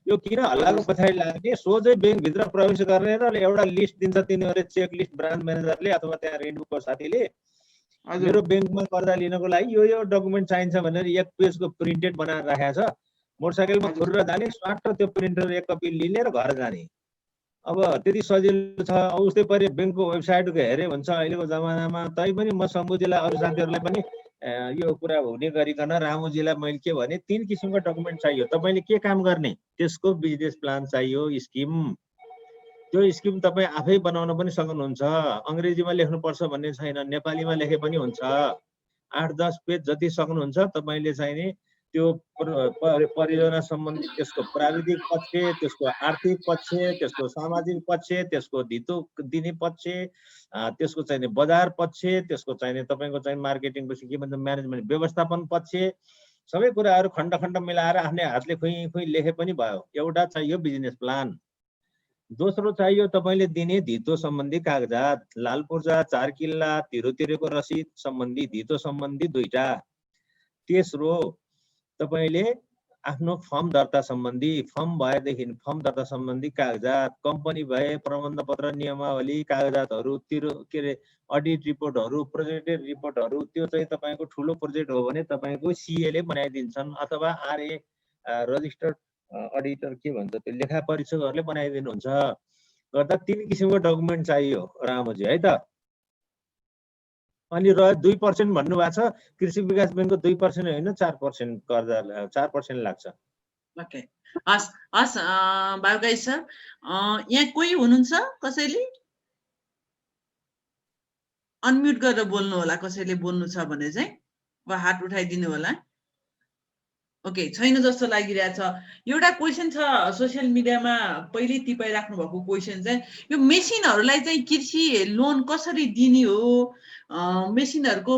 यो किन हल्लाको पछाडि लाग्ने? सोझै ब्याङ्कभित्र प्रवेश गर्ने र एउटा लिस्ट दिन्छ तिनीहरूले, चेक लिस्ट ब्रान्च म्यानेजरले अथवा त्यहाँ रेन्टको साथीले, मेरो ब्याङ्कमा कर्जा लिनको लागि यो डकुमेन्ट चाहिन्छ भनेर 1 पेजको प्रिन्टेड बनाएर राखेको छ। मोटरसाइकलमा खुरेर जाने, स्वाट त्यो प्रिन्टर 1 कपी लिने र घर जाने। अब त्यति सजिलो छ। उस्तै परि ब्याङ्कको वेबसाइटको हेरे हुन्छ अहिलेको जमानामा। तैपनि म सम्बुजीलाई अरू साथीहरूलाई पनि यो कुरा हुने गरिकन रामुजीलाई मैले के भने 3 किसिमको डकुमेन्ट चाहियो। तपाईँले के काम गर्ने त्यसको बिजनेस प्लान चाहियो, स्किम। त्यो स्किम तपाईँ आफै बनाउन पनि सक्नुहुन्छ। अङ्ग्रेजीमा लेख्नुपर्छ भन्ने छैन, नेपालीमा लेखे पनि हुन्छ। 8-10 पेज जति सक्नुहुन्छ तपाईँले चाहिने त्यो परियोजना सम्बन्धी त्यसको प्राविधिक पक्ष, त्यसको आर्थिक पक्ष, त्यसको सामाजिक पक्ष, त्यसको धितो दिने पक्ष, त्यसको चाहिने बजार पक्ष, त्यसको चाहिने तपाईँको चाहिँ मार्केटिङपछि के भन्छ म्यानेजमेन्ट व्यवस्थापन पक्ष, सबै कुराहरू खण्ड खण्ड मिलाएर आफ्नै हातले खुइ लेखे पनि भयो। एउटा चाहियो बिजनेस प्लान। दोस्रो चाहियो तपाईँले दिने धितो सम्बन्धी कागजात, लाल पूर्जा, 4 किल्ला, तिरेको रसिद सम्बन्धी धितो सम्बन्धी 2टा। तेस्रो तपाईँले आफ्नो फर्म दर्ता सम्बन्धी, फर्म भएदेखि फर्म दर्ता सम्बन्धी कागजात, कम्पनी भए प्रबन्ध पत्र नियमावली कागजातहरू, के अरे अडिट रिपोर्टहरू, प्रोजेक्टेड रिपोर्टहरू। त्यो चाहिँ तपाईँको ठुलो प्रोजेक्ट हो भने तपाईँको सीएले बनाइदिन्छन् अथवा आरए रजिस्टर्ड अडिटर के भन्छ त्यो लेखा परीक्षकहरूले बनाइदिनुहुन्छ। गर्दा 3 किसिमको डकुमेन्ट चाहियो रामुजी है त। अनि 2% भन्नुभएको छ, कृषि विकास ब्याङ्कको 2% होइन 4% कर्जा 4% लाग्छ। ओके हस् हस् बाबुगाई सर, यहाँ कोही हुनुहुन्छ? कसैले अनम्युट गरेर बोल्नु होला, कसैले बोल्नु छ भने चाहिँ वा हात उठाइदिनु होला। ओके छैन जस्तो लागिरहेछ। एउटा क्वेसन छ सोसियल मिडियामा पहिले टिपाइराख्नु भएको क्वेसन चाहिँ यो मेसिनहरूलाई चाहिँ कृषि लोन कसरी दिने हो, मेसिनहरूको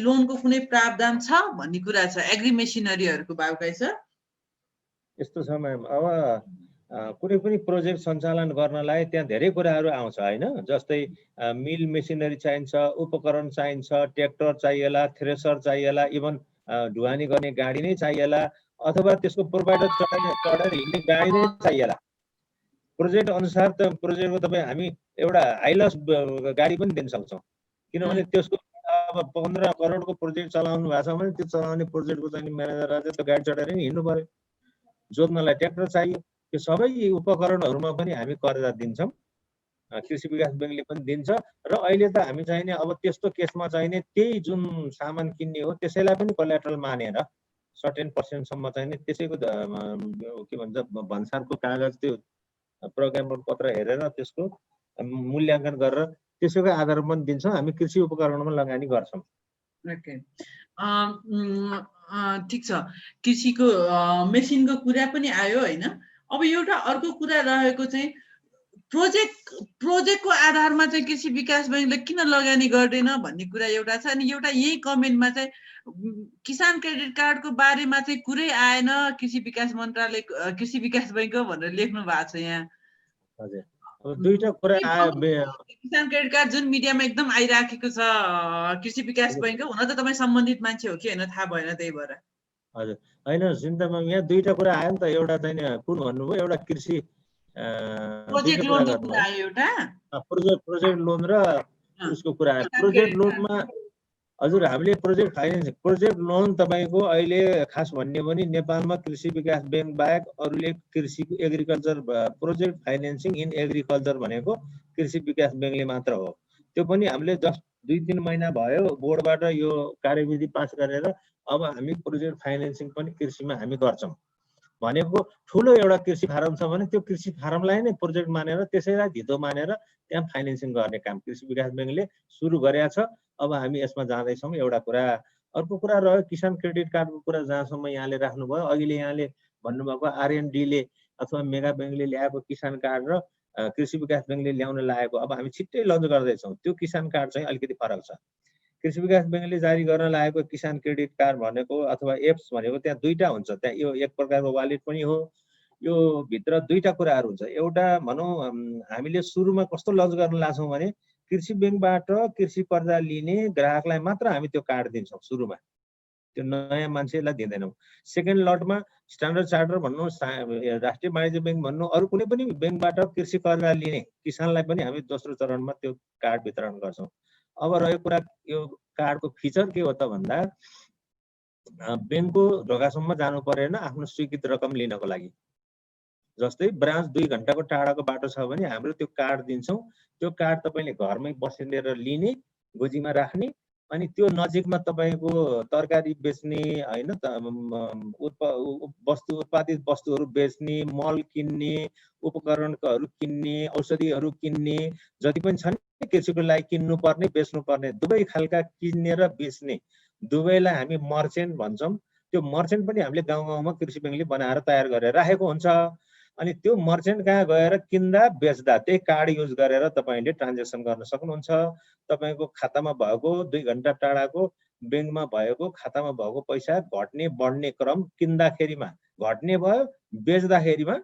लोनको कुनै प्रावधान छ भन्ने कुरा छ एग्री मेसिनरीहरूको बाबुगाई सर। यस्तो छ म्याम, अब कुनै पनि प्रोजेक्ट सञ्चालन गर्नलाई त्यहाँ धेरै कुराहरू आउँछ होइन। जस्तै मिल मेसिनरी चाहिन्छ, उपकरण चाहिन्छ, ट्र्याक्टर चाहिएला, थ्रेसर चाहिएला, इभन ढुवानी गर्ने गाडी नै चाहिएला, अथवा त्यसको प्रोभाइडर चढेर हिँड्ने गाडी नै चाहिएला। प्रोजेक्ट अनुसार त प्रोजेक्टको तपाईँ हामी एउटा हाइलक्स गाडी पनि दिन सक्छौँ। किनभने त्यसको अब 15 करोडको प्रोजेक्ट चलाउनु भएको छ भने त्यो चलाउने प्रोजेक्टको चाहिँ म्यानेजरलाई चाहिँ त्यो गाडी चढेर नि हिँड्नु पर्यो। जोत्नलाई ट्र्याक्टर चाहियो। त्यो सबै उपकरणहरूमा पनि हामी कर्जा दिन्छौँ। कृषि विकास ब्याङ्कले पनि दिन्छ र अहिले त हामी चाहिने अब त्यस्तो केसमा चाहिने त्यही जुन सामान किन्ने हो त्यसैलाई पनि कोल्याट्रल मानेर सर्टेन पर्सेन्टसम्म चाहिने त्यसैको के भन्छ भन्सारको कागज त्यो प्रोग्राम पत्र हेरेर त्यसको मूल्याङ्कन गरेर त्यसैको आधारमा पनि दिन्छौँ। हामी कृषि उपकरणमा लगानी गर्छौँ। ओके, ठिक छ। कृषिको मेसिनको कुरा पनि आयो होइन। अब एउटा अर्को कुरा रहेको चाहिँ प्रोजेक्टको आधारमा चाहिँ कृषि विकास बैङ्कले किन लगानी गर्दैन भन्ने कुरा एउटा छ। अनि एउटा यही कमेन्टमा चाहिँ किसान क्रेडिट कार्डको बारेमा चाहिँ कुरै आएन, कृषि विकास मन्त्रालय कृषि विकास बैङ्क भनेर लेख्नु भएको छ यहाँ। हजुर, अब दुईटा कुरा किसान क्रेडिट कार्ड जुन मिडियामा एकदम आइराखेको छ कृषि विकास बैङ्क, हुन त तपाईँ सम्बन्धित मान्छे हो कि होइन थाहा भएन, त्यही भएर। हजुर, होइन चिन्तामा यहाँ दुईटा कुरा आयो नि त। एउटा चाहिँ कुन भन्नुभयो, एउटा कृषि प्रोजेक्ट लोनको कुरा आयो, एउटा प्रोजेक्ट लोन र उसको कुरा आयो। प्रोजेक्ट लोनमा हजुर हामीले प्रोजेक्ट लोन तपाईँको अहिले खास भन्ने पनि नेपालमा कृषि विकास ब्याङ्क बाहेक अरूले कृषिको agriculture project financing in agriculture भनेको कृषि विकास ब्याङ्कले मात्र हो। त्यो पनि हामीले जस्ट 2-3 महिना भयो बोर्डबाट यो कार्यविधि पास गरेर अब हामी प्रोजेक्ट फाइनेन्सिङ पनि कृषिमा हामी गर्छौँ। भनेको ठुलो एउटा कृषि फारम छ भने त्यो कृषि फारमलाई नै प्रोजेक्ट मानेर त्यसैलाई धितो मानेर त्यहाँ फाइनेन्सिङ गर्ने काम कृषि विकास ब्याङ्कले सुरु गरेका छ। अब हामी यसमा जाँदैछौँ। एउटा कुरा। अर्को कुरा रह्यो किसान क्रेडिट कार्डको कुरा, जहाँसम्म यहाँले राख्नुभयो। अघिले यहाँले भन्नुभएको आरएनडीले अथवा मेगा ब्याङ्कले ल्याएको किसान कार्ड र कृषि विकास ब्याङ्कले ल्याउन लागेको अब हामी छिट्टै लन्च गर्दैछौँ। त्यो किसान कार्ड चाहिँ अलिकति फरक छ। कृषि विकास ब्याङ्कले जारी गर्न लागेको किसान क्रेडिट कार्ड भनेको अथवा एप्स भनेको त्यहाँ दुईटा हुन्छ। त्यहाँ यो एक प्रकारको वालेट पनि हो। यो भित्र दुईटा कुराहरू हुन्छ। एउटा भनौँ हामीले सुरुमा कस्तो लन्च गर्न लाग्छौँ भने कृषि ब्याङ्कबाट कृषि कर्जा लिने ग्राहकलाई मात्र हामी त्यो कार्ड दिन्छौँ सुरुमा, त्यो नयाँ मान्छेलाई दिँदैनौँ। सेकेन्ड लटमा स्ट्यान्डर्ड चार्टर भन्नु, राष्ट्रिय वाणिज्य ब्याङ्क भन्नु, अरू कुनै पनि ब्याङ्कबाट कृषि कर्जा लिने किसानलाई पनि हामी दोस्रो चरणमा त्यो कार्ड वितरण गर्छौँ। अब रह्यो कुरा यो कार्डको फिचर के हो त भन्दा ब्याङ्कको ढोकासम्म जानु परेन आफ्नो स्वीकृत रकम लिनको लागि। जस्तै ब्रान्च 2 घण्टाको टाढाको बाटो छ भने हाम्रो त्यो कार्ड दिन्छौँ। त्यो कार्ड तपाईँले घरमै बसेर लिने, गोजीमा राख्ने, अनि त्यो नजिकमा तपाईँको तरकारी बेच्ने होइन उत्पादित वस्तुहरू बेच्ने, मल किन्ने, उपकरणहरू किन्ने, औषधिहरू किन्ने जति पनि छन् कृषिको लागि किन्नुपर्ने बेच्नुपर्ने दुवै खालका किन्ने र बेच्ने दुवैलाई हामी मर्चेन्ट भन्छौँ। त्यो मर्चेन्ट पनि हामीले गाउँ गाउँमा कृषि ब्याङ्कले बनाएर तयार गरेर राखेको हुन्छ। अनि त्यो मर्चेन्ट कहाँ गएर किन्दा बेच्दा त्यही कार्ड युज गरेर तपाईँले ट्रान्जेक्सन गर्न सक्नुहुन्छ। तपाईँको खातामा भएको 2 घण्टा टाढाको ब्याङ्कमा भएको खातामा भएको पैसा घट्ने बढ्ने क्रम किन्दाखेरिमा घट्ने भयो, बेच्दाखेरिमा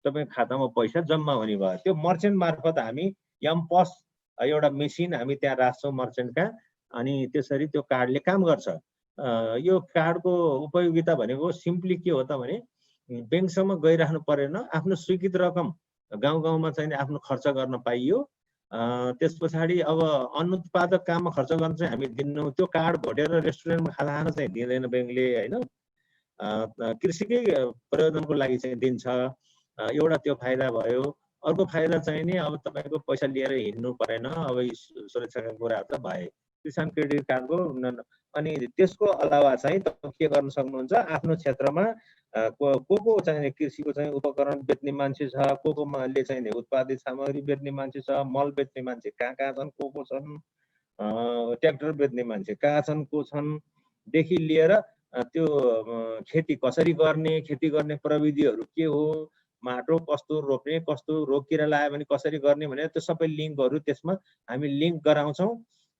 तपाईँको खातामा पैसा जम्मा हुने भयो। त्यो मर्चेन्ट मार्फत हामी एमपस एउटा मेसिन हामी त्यहाँ राख्छौँ मर्चेन्टका, अनि त्यसरी त्यो कार्डले काम गर्छ। यो कार्डको उपयोगिता भनेको सिम्पली के हो त भने ब्याङ्कसम्म गइराख्नु परेन, आफ्नो स्वीकृत रकम गाउँ गाउँमा चाहिँ आफ्नो खर्च गर्न पाइयो। त्यस पछाडि अब अनुत्पादक काममा खर्च गर्न चाहिँ हामी दिन्नौँ। त्यो कार्ड भोटेर रेस्टुरेन्टमा खाना खान चाहिँ दिँदैन ब्याङ्कले होइन, कृषिकै प्रयोजनको लागि चाहिँ दिन्छ। एउटा त्यो फाइदा भयो। अर्को फाइदा चाहिँ नि अब तपाईँको पैसा लिएर हिँड्नु परेन। अब सुरक्षाका कुराहरू त भए किसान क्रेडिट कार्डको। अनि त्यसको अलावा चाहिँ तपाईँ के गर्न सक्नुहुन्छ, आफ्नो क्षेत्रमा को चाहिँ कृषिको चाहिँ उपकरण बेच्ने मान्छे छ, कोले चाहिँ उत्पादित सामग्री बेच्ने मान्छे छ, मल बेच्ने मान्छे कहाँ कहाँ छन्, को छन्, ट्र्याक्टर बेच्ने मान्छे कहाँ छन्, को छन् देखि लिएर त्यो खेती कसरी गर्ने, खेती गर्ने प्रविधिहरू के हो, माटो कस्तो रोप्ने, कस्तो रोग किरा लाग्यो भने कसरी गर्ने भनेर त्यो सबै लिङ्कहरू त्यसमा हामी लिङ्क गराउँछौँ।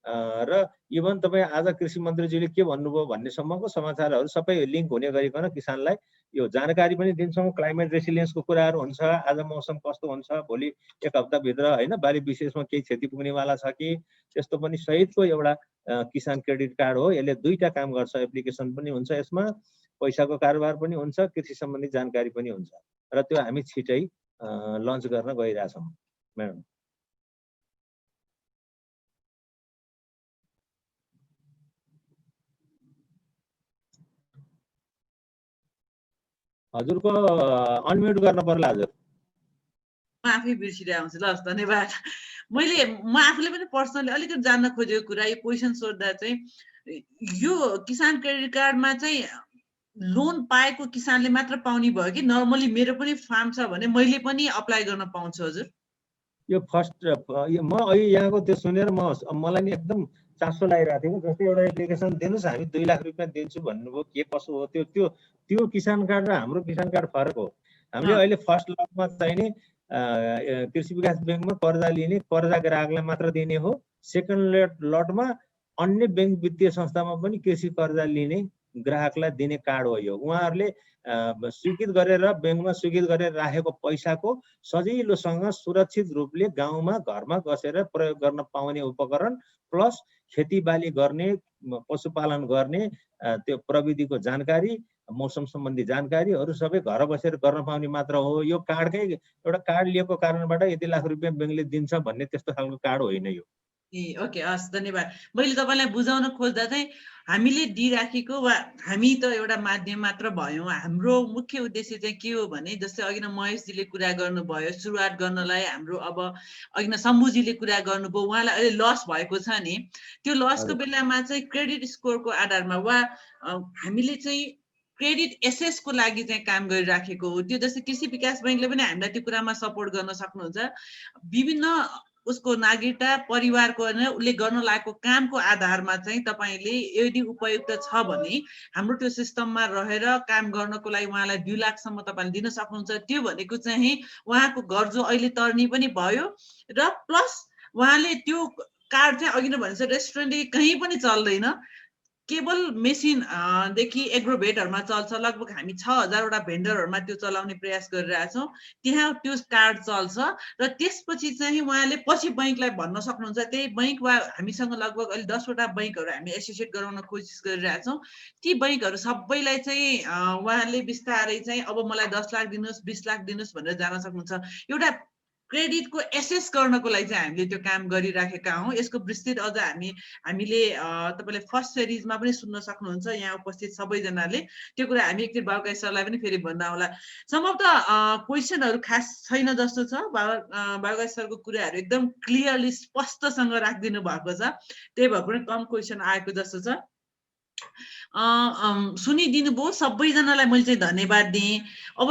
र इभन तपाईँ आज कृषि मन्त्रीजीले के भन्नुभयो भन्नेसम्मको समाचारहरू सबै लिङ्क हुने गरिकन किसानलाई यो जानकारी पनि दिन्छौँ। क्लाइमेट रेसिलियन्सको कुराहरू हुन्छ, आज मौसम कस्तो हुन्छ, भोलि 1 हप्ताभित्र होइन बाली विशेषमा केही क्षति पुग्नेवाला छ कि, त्यस्तो पनि सहितको एउटा किसान क्रेडिट कार्ड हो। यसले दुईटा काम गर्छ, एप्लिकेसन पनि हुन्छ यसमा, पैसाको कारोबार पनि हुन्छ, कृषि सम्बन्धी जानकारी पनि हुन्छ। र त्यो हामी छिटै लन्च गर्न गइरहेछौँ म्याडम। हजुरको अनम्युट गर्न पर्ला हजुर। म आफै बिर्सिरहेको हुन्छु। ल धन्यवाद। म आफूले पनि पर्सनली अलिकति जान्न खोजेको कुरा यो क्वेसन सोध्दा चाहिँ यो किसान क्रेडिट कार्डमा चाहिँ लोन पाएको किसानले मात्र पाउने भयो कि नर्मली मेरो पनि फार्म छ भने मैले पनि अप्लाई गर्न पाउँछु हजुर? यो फर्स्ट म अहिले यहाँको त्यो सुनेर मलाई नि एकदम चासो लागिरहेको थियो। जस्तै एउटा एप्लिकेसन दिनुहोस् हामी 2 लाख रुपियाँ दिन्छु भन्नुभयो, के कसो हो त्यो किसान कार्ड र हाम्रो किसान कार्ड फरक हो। हामीले अहिले फर्स्ट लटमा चाहिने कृषि विकास ब्याङ्कमा कर्जा लिने कर्जा ग्राहकलाई मात्र दिने हो। सेकेन्ड लटमा अन्य ब्याङ्क वित्तीय संस्थामा पनि कृषि कर्जा लिने ग्राहकलाई दिने कार्ड हो यो। उहाँहरूले स्वीकृत गरेर ब्याङ्कमा स्वीकृत गरेर राखेको पैसाको सजिलोसँग सुरक्षित रूपले गाउँमा घरमा बसेर प्रयोग गर्न पाउने उपकरण प्लस खेतीबाली गर्ने पशुपालन गर्ने त्यो प्रविधिको जानकारी मौसम सम्बन्धी जानकारीहरू सबै घर बसेर गर्न पाउने मात्र हो। यो कार्डकै एउटा कार्ड लिएको कारणबाट यति लाख रुपियाँ ब्याङ्कले दिन्छ भन्ने त्यस्तो खालको कार्ड होइन यो। ए ओके हस् धन्यवाद। मैले तपाईँलाई बुझाउन खोज्दा चाहिँ हामीले दिइराखेको वा हामी त एउटा माध्यम मात्र भयौँ। हाम्रो मुख्य उद्देश्य चाहिँ के हो भने जस्तै अघि न महेशजीले कुरा गर्नुभयो सुरुवात गर्नलाई हाम्रो अब अघि न शम्भुजीले कुरा गर्नुभयो उहाँलाई अहिले लस भएको छ नि त्यो लसको बेलामा चाहिँ क्रेडिट स्कोरको आधारमा वा हामीले चाहिँ क्रेडिट एसेसको लागि चाहिँ काम गरिराखेको हो। त्यो जस्तै कृषि विकास बैङ्कले पनि हामीलाई त्यो कुरामा सपोर्ट गर्न सक्नुहुन्छ। विभिन्न उसको नागरिकता परिवारको उसले गर्न लागेको कामको आधारमा चाहिँ तपाईँले यदि उपयुक्त छ भने हाम्रो त्यो सिस्टममा रहेर काम गर्नको लागि उहाँलाई 2 लाखसम्म तपाईँले दिन सक्नुहुन्छ। त्यो भनेको चाहिँ उहाँको गर्जो अहिले तर्नी पनि भयो र प्लस उहाँले त्यो कार्ड चाहिँ अघि नै भनेछ रेस्टुरेन्ट कहीँ पनि चल्दैन, केवल मेसिन देखि एग्रोभेटहरूमा चल्छ। लगभग हामी 6000वटा भेन्डरहरूमा त्यो चलाउने प्रयास गरिरहेछौँ। त्यहाँ त्यो कार्ड चल्छ र त्यसपछि चाहिँ उहाँले पछि बैङ्कलाई भन्न सक्नुहुन्छ। त्यही बैङ्क वा हामीसँग लगभग अहिले 10वटा बैङ्कहरू हामी एसोसिएट गराउन कोसिस गरिरहेछौँ। ती बैङ्कहरू सबैलाई चाहिँ उहाँले बिस्तारै चाहिँ अब मलाई 10 लाख दिनुहोस् 20 लाख दिनुहोस् भनेर जान सक्नुहुन्छ। एउटा क्रेडिटको एसेस गर्नको लागि चाहिँ हामीले त्यो काम गरिराखेका हौँ। यसको विस्तृत अझ हामीले तपाईँले फर्स्ट सिरिजमा पनि सुन्न सक्नुहुन्छ यहाँ उपस्थित सबैजनाले। त्यो कुरा हामी एकचोटि बाबुकाई सरलाई पनि फेरि भन्दा होला। सम्भवतः क्वेसनहरू खास छैन जस्तो छ। बाबुकाई सरको कुराहरू एकदम क्लियरली स्पष्टसँग राखिदिनु भएको छ, त्यही भएर पनि कम क्वेसन आएको जस्तो छ। सुनिदिनु भयो सबैजनालाई मैले चाहिँ धन्यवाद दिएँ। अब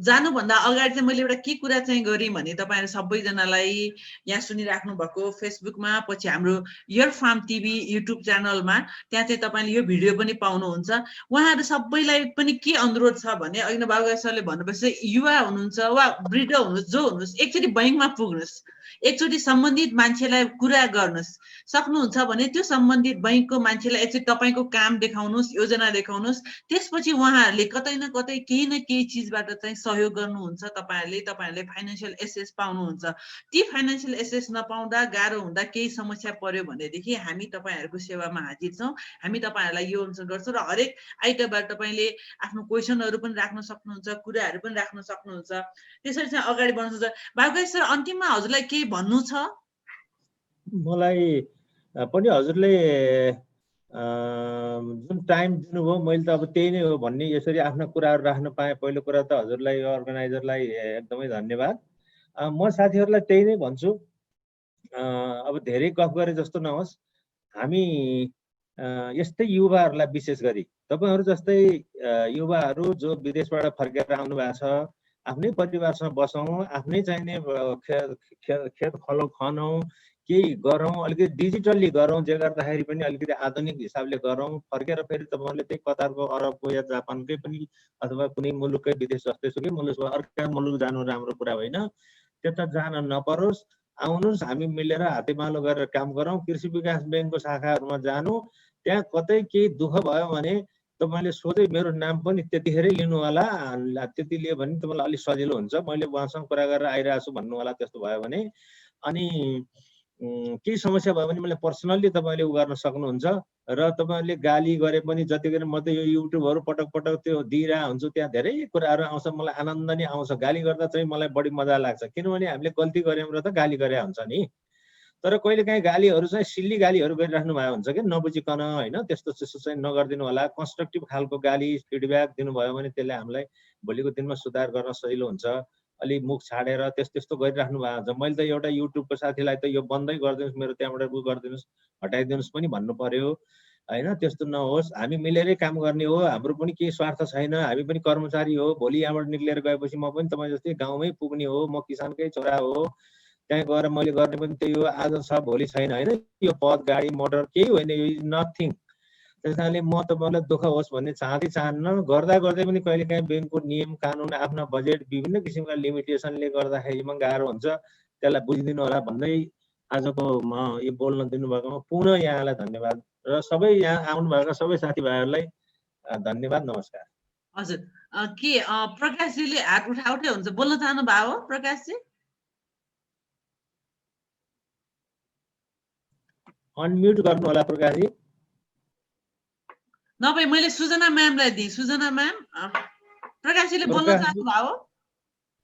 जानुभन्दा अगाडि चाहिँ मैले एउटा के कुरा चाहिँ गरेँ भने तपाईँहरू सबैजनालाई यहाँ सुनिराख्नु भएको फेसबुकमा पछि हाम्रो यर फार्म टिभी युट्युब च्यानलमा त्यहाँ चाहिँ तपाईँले यो भिडियो पनि पाउनुहुन्छ। उहाँहरू सबैलाई पनि के अनुरोध छ भने अघि बाबुकाई सरले भन्नुपर्छ युवा हुनुहुन्छ वा वृद्ध हुनुहोस् जो हुनुहोस् एकचोटि बैङ्कमा पुग्नुहोस्, एकचोटि सम्बन्धित मान्छेलाई कुरा गर्नुहोस्। सक्नुहुन्छ भने त्यो सम्बन्धित बैङ्कको मान्छेलाई एकचोटि तपाईँको काम देखाउनुहोस्, योजना देखाउनुहोस्। त्यसपछि उहाँहरूले कतै न कतै केही न केही चिजबाट चाहिँ सहयोग गर्नुहुन्छ। तपाईँहरूले फाइनेन्सियल एसेस पाउनुहुन्छ। ती फाइनेन्सियल एसेस नपाउँदा गाह्रो हुँदा केही समस्या पर्यो भनेदेखि हामी तपाईँहरूको सेवामा हाजिर छौँ। हामी तपाईँहरूलाई यो अनुसार गर्छौँ र हरेक आइतबार तपाईँले आफ्नो क्वेसनहरू पनि राख्न सक्नुहुन्छ, कुराहरू पनि राख्न सक्नुहुन्छ। त्यसरी चाहिँ अगाडि बढ्नु सक्छ। बाबुकाई सर अन्तिममा हजुरलाई केही भन्नु छ? मलाई पनि हजुरले जुन टाइम दिनुभयो मैले त अब त्यही नै हो भन्ने यसरी आफ्ना कुराहरू राख्न पाएँ। पहिलो कुरा त हजुरलाई अर्गनाइजरलाई एकदमै धन्यवाद। म साथीहरूलाई त्यही नै भन्छु, अब धेरै गफ गरे जस्तो नहोस्। हामी यस्तै युवाहरूलाई विशेष गरी तपाईँहरू जस्तै युवाहरू जो विदेशबाट फर्केर आउनु भएको छ, आफ्नै परिवारसँग बसौँ, आफ्नै चाहिने खेत खलो खनौँ, केही गरौँ, अलिकति डिजिटल्ली गरौँ, जे गर्दाखेरि पनि अलिकति आधुनिक हिसाबले गरौँ। फर्केर फेरि तपाईँहरूले त्यही कतारको अरबको या जापानकै पनि अथवा कुनै मुलुककै विदेश जस्तै सुकै मुलुक अर्का मुलुक जानु राम्रो कुरा होइन, त्यता जान नपरोस्। आउनुहोस्, हामी मिलेर हातेमालो गरेर काम गरौँ। कृषि विकास ब्याङ्कको शाखाहरूमा जानु, त्यहाँ कतै केही दुःख भयो भने तपाईँले सोधै मेरो नाम पनि त्यतिखेरै लिनु होला। त्यति लियो भने तपाईँलाई अलिक सजिलो हुन्छ। मैले उहाँसँग कुरा गरेर आइरहेको छु भन्नु होला त्यस्तो भयो भने। अनि केही समस्या भयो भने मलाई पर्सनल्ली तपाईँले उ गर्न सक्नुहुन्छ। र तपाईँहरूले गाली गरे पनि जतिखेर म त यो युट्युबहरू पटक पटक त्यो दिइरहेको हुन्छु, त्यहाँ धेरै कुराहरू आउँछ, मलाई आनन्द नै आउँछ। गाली गर्दा चाहिँ मलाई बढी मजा लाग्छ, किनभने हामीले गल्ती गऱ्यौँ र त गाली गरे हुन्छ नि। तर कहिलेकाहीँ गालीहरू चाहिँ सिल्ली गालीहरू गरिराख्नु भएको हुन्छ कि नबुझिकन होइन, त्यस्तो चाहिँ नगरिदिनु होला। कन्स्ट्रक्टिभ खालको गाली फिडब्याक दिनुभयो भने त्यसले हामीलाई भोलिको दिनमा सुधार गर्न सजिलो हुन्छ। अलि मुख छाडेर त्यस्तो गरिराख्नु भएको छ। मैले त एउटा युट्युबको साथीलाई त यो बन्दै गरिदिनुहोस्, मेरो त्यहाँबाट उ गरिदिनुहोस्, हटाइदिनुहोस् पनि भन्नु पर्यो होइन। त्यस्तो नहोस्, हामी मिलेरै काम गर्ने हो, हाम्रो पनि केही स्वार्थ छैन, हामी पनि कर्मचारी हो। भोलि यहाँबाट निक्लेर गएपछि म पनि तपाईँ जस्तै गाउँमै पुग्ने हो, म किसानकै छोरा हो, त्यहाँ गएर मैले गर्ने पनि त्यही हो। आज छ भोलि छैन होइन। यो पद गाडी मोटर केही होइन, यो इज नथिङ। त्यस कारणले म तपाईँलाई दुःख होस् भन्ने चाहन्न। गर्दा गर्दै पनि कहिलेकाहीँ ब्याङ्कको नियम कानुन, आफ्ना बजेट, विभिन्न किसिमका लिमिटेसनले गर्दाखेरिमा गाह्रो हुन्छ, त्यसलाई बुझिदिनु होला भन्दै आजको म यो बोल्न दिनुभएकोमा पुनः यहाँलाई धन्यवाद र सबै यहाँ आउनुभएका सबै साथीभाइहरूलाई धन्यवाद, नमस्कार। हजुर, के प्रकाशजीले हात उठाउटै हुन्छ, बोल्न चाहनु भयो हो प्रकाशजी? अनम्युट गर्नु होला प्रकाशजी। नभए मैले सुजना म्यामलाई दिएँ। सुजना म्याम, प्रकाशजीले बोल्न चाहनु भयो?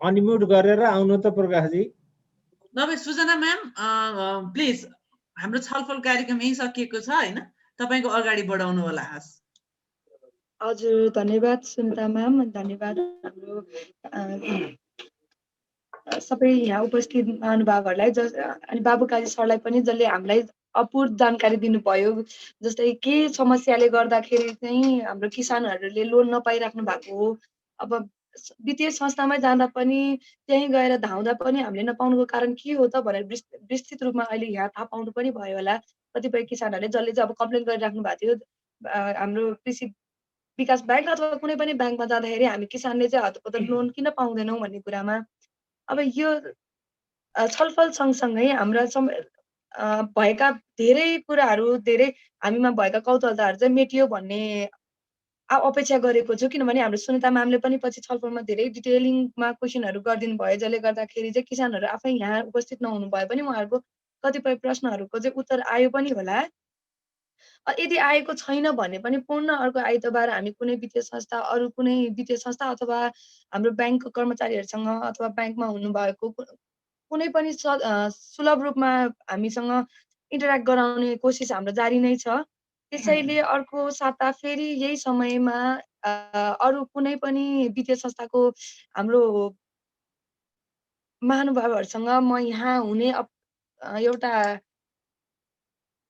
अनम्युट गरेर आउनु त प्रकाशजी। नभए सुजना म्याम प्लिज, हाम्रो छलफल कार्यक्रम यही सकिएको छ होइन, तपाईँको अगाडि बढाउनु होला। हस्, हजुर धन्यवाद सुनिता म्याम, धन्यवाद हाम्रो सबै यहाँ उपस्थित महानुभावहरूलाई, अनि बाबु काजी सरलाई पनि जसले हामीलाई अपूर्ण जानकारी दिनुभयो। जस्तै के समस्याले गर्दाखेरि चाहिँ हाम्रो किसानहरूले लोन नपाइराख्नु भएको हो। अब वित्तीय संस्थामै जाँदा पनि त्यहीँ गएर धाउँदा पनि हामीले नपाउनुको कारण के हो त भनेर विस्तृत रूपमा अहिले यहाँ थाहा पाउनु पनि भयो होला। कतिपय किसानहरूले जसले चाहिँ अब कम्प्लेन गरिराख्नु भएको थियो हाम्रो कृषि विकास ब्याङ्क अथवा कुनै पनि ब्याङ्कमा जाँदाखेरि हामी किसानले चाहिँ हतपत लोन किन पाउँदैनौँ भन्ने कुरामा अब यो छलफल सँगसँगै हाम्रा भएका धेरै कुराहरू, धेरै हामीमा भएका कौतूहलताहरू चाहिँ मेटियो भन्ने अपेक्षा गरेको छु। किनभने हाम्रो सुनिता म्यामले पनि पछि छलफलमा धेरै डिटेलिङमा क्वेसनहरू गरिदिनु भयो, जसले गर्दाखेरि चाहिँ किसानहरू आफै यहाँ उपस्थित नहुनु भए पनि उहाँहरूको कतिपय प्रश्नहरूको चाहिँ उत्तर आयो पनि होला। यदि आएको छैन भने पनि पूर्ण अर्को आइतबार हामी कुनै वित्तीय संस्था, अरू कुनै वित्तीय संस्था अथवा हाम्रो ब्याङ्कको कर्मचारीहरूसँग अथवा ब्याङ्कमा हुनुभएको कुनै पनि सुलभ रूपमा हामीसँग इन्टरेक्ट गराउने कोसिस हाम्रो जारी नै छ। त्यसैले अर्को साता फेरि यही समयमा अरू कुनै पनि वित्तीय संस्थाको हाम्रो महानुभावहरूसँग म यहाँ हुने एउटा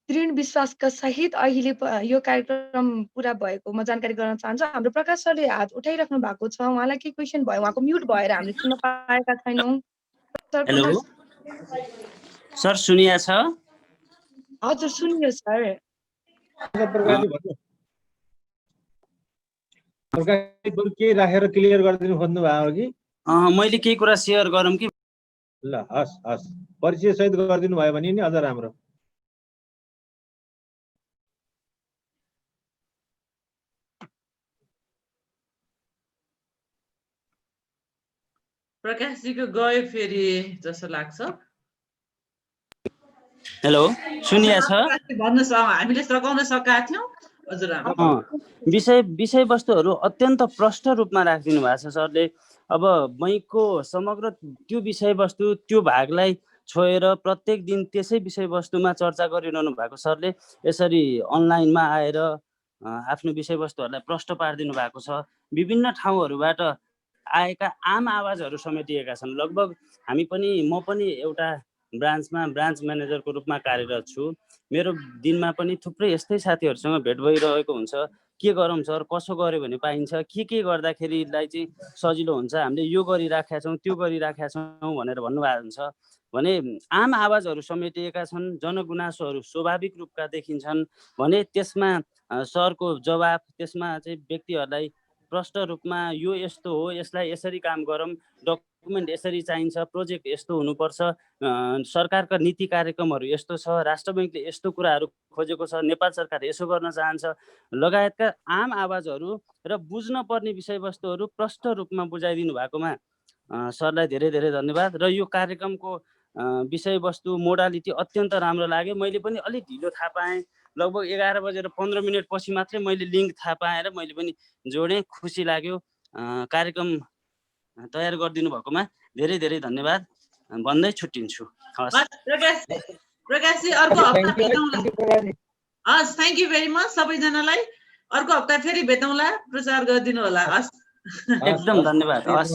दृढ विश्वासका सहित अहिले यो कार्यक्रम पुरा भएको म जानकारी गराउन चाहन्छु। हाम्रो प्रकाश सरले हात उठाइराख्नु भएको छ, उहाँलाई के क्वेसन भयो? उहाँको म्युट भएर हामीले सुन्न पाएका छैनौँ। हेलो सर, सुनिया छ? हजुर सुनियो सर। प्रकाशजी के राखेर क्लियर गरिदिनु खोज्नु भएको कि? मैले केही कुरा सेयर गरौँ कि? ल हस् हस्, परिचय सहित गरिदिनु भयो भने नि अझ राम्रो। प्रकाशजीको गयो फेरि जस्तो लाग्छ। हेलो सुनिया छ? भन्नुहोस्, हामीले सघाउन सकेका थियौँ। हजुर, विषयवस्तुहरू अत्यन्त प्रष्ट रूपमा राखिदिनु भएको छ सरले। अब बैङ्कको समग्र त्यो विषयवस्तु, त्यो भागलाई छोएर प्रत्येक दिन त्यसै विषयवस्तुमा चर्चा गरिरहनु भएको सरले यसरी अनलाइनमा आएर आफ्नो विषयवस्तुहरूलाई प्रष्ट पारिदिनु भएको छ। विभिन्न ठाउँहरूबाट आएका आम आवाजहरू समेटिएका छन्। लगभग हामी पनि, म पनि एउटा ब्रान्चमा ब्रान्च म्यानेजरको रूपमा कार्यरत छु। मेरो दिनमा पनि थुप्रै यस्तै साथीहरूसँग भेट भइरहेको हुन्छ। के गरौँ सर, कसो गऱ्यो भने पाइन्छ, के गर्दाखेरिलाई चाहिँ सजिलो हुन्छ, हामीले यो गरिराखेका छौँ, त्यो गरिराखेका छौँ भनेर भन्नुभएको हुन्छ भने आम आवाजहरू समेटिएका छन्। जनगुनासोहरू स्वाभाविक रूपका देखिन्छन् भने त्यसमा सरको जवाफ, त्यसमा चाहिँ व्यक्तिहरूलाई प्रष्ट रूपमा यो यस्तो हो, यसलाई यसरी काम गरौँ, डकुमेन्ट यसरी चाहिन्छ, प्रोजेक्ट यस्तो हुनुपर्छ, सरकारका नीति कार्यक्रमहरू यस्तो छ, राष्ट्र बैङ्कले यस्तो कुराहरू खोजेको छ, नेपाल सरकार यसो गर्न चाहन्छ लगायतका आम आवाजहरू र बुझ्न पर्ने विषयवस्तुहरू प्रष्ट रूपमा बुझाइदिनु भएकोमा सरलाई धेरै धेरै धन्यवाद। र यो कार्यक्रमको विषयवस्तु मोडालिटी अत्यन्त राम्रो लाग्यो। मैले पनि अलिक ढिलो थाहा पाएँ, लगभग 11:15 पछि मात्रै मैले लिङ्क थाहा पाएर मैले पनि जोडेँ। खुसी लाग्यो। कार्यक्रम तयार गरिदिनु भएकोमा धेरै धेरै धन्यवाद भन्दै छुट्टिन्छु। प्रकाशजी अर्को हप्ता भेटौँला। हस्, थ्याङ्क यू भेरी मच सबैजनालाई। अर्को हप्ता फेरि भेटौँला, प्रचार गरिदिनु होला। हस्, एकदम धन्यवाद। हस्।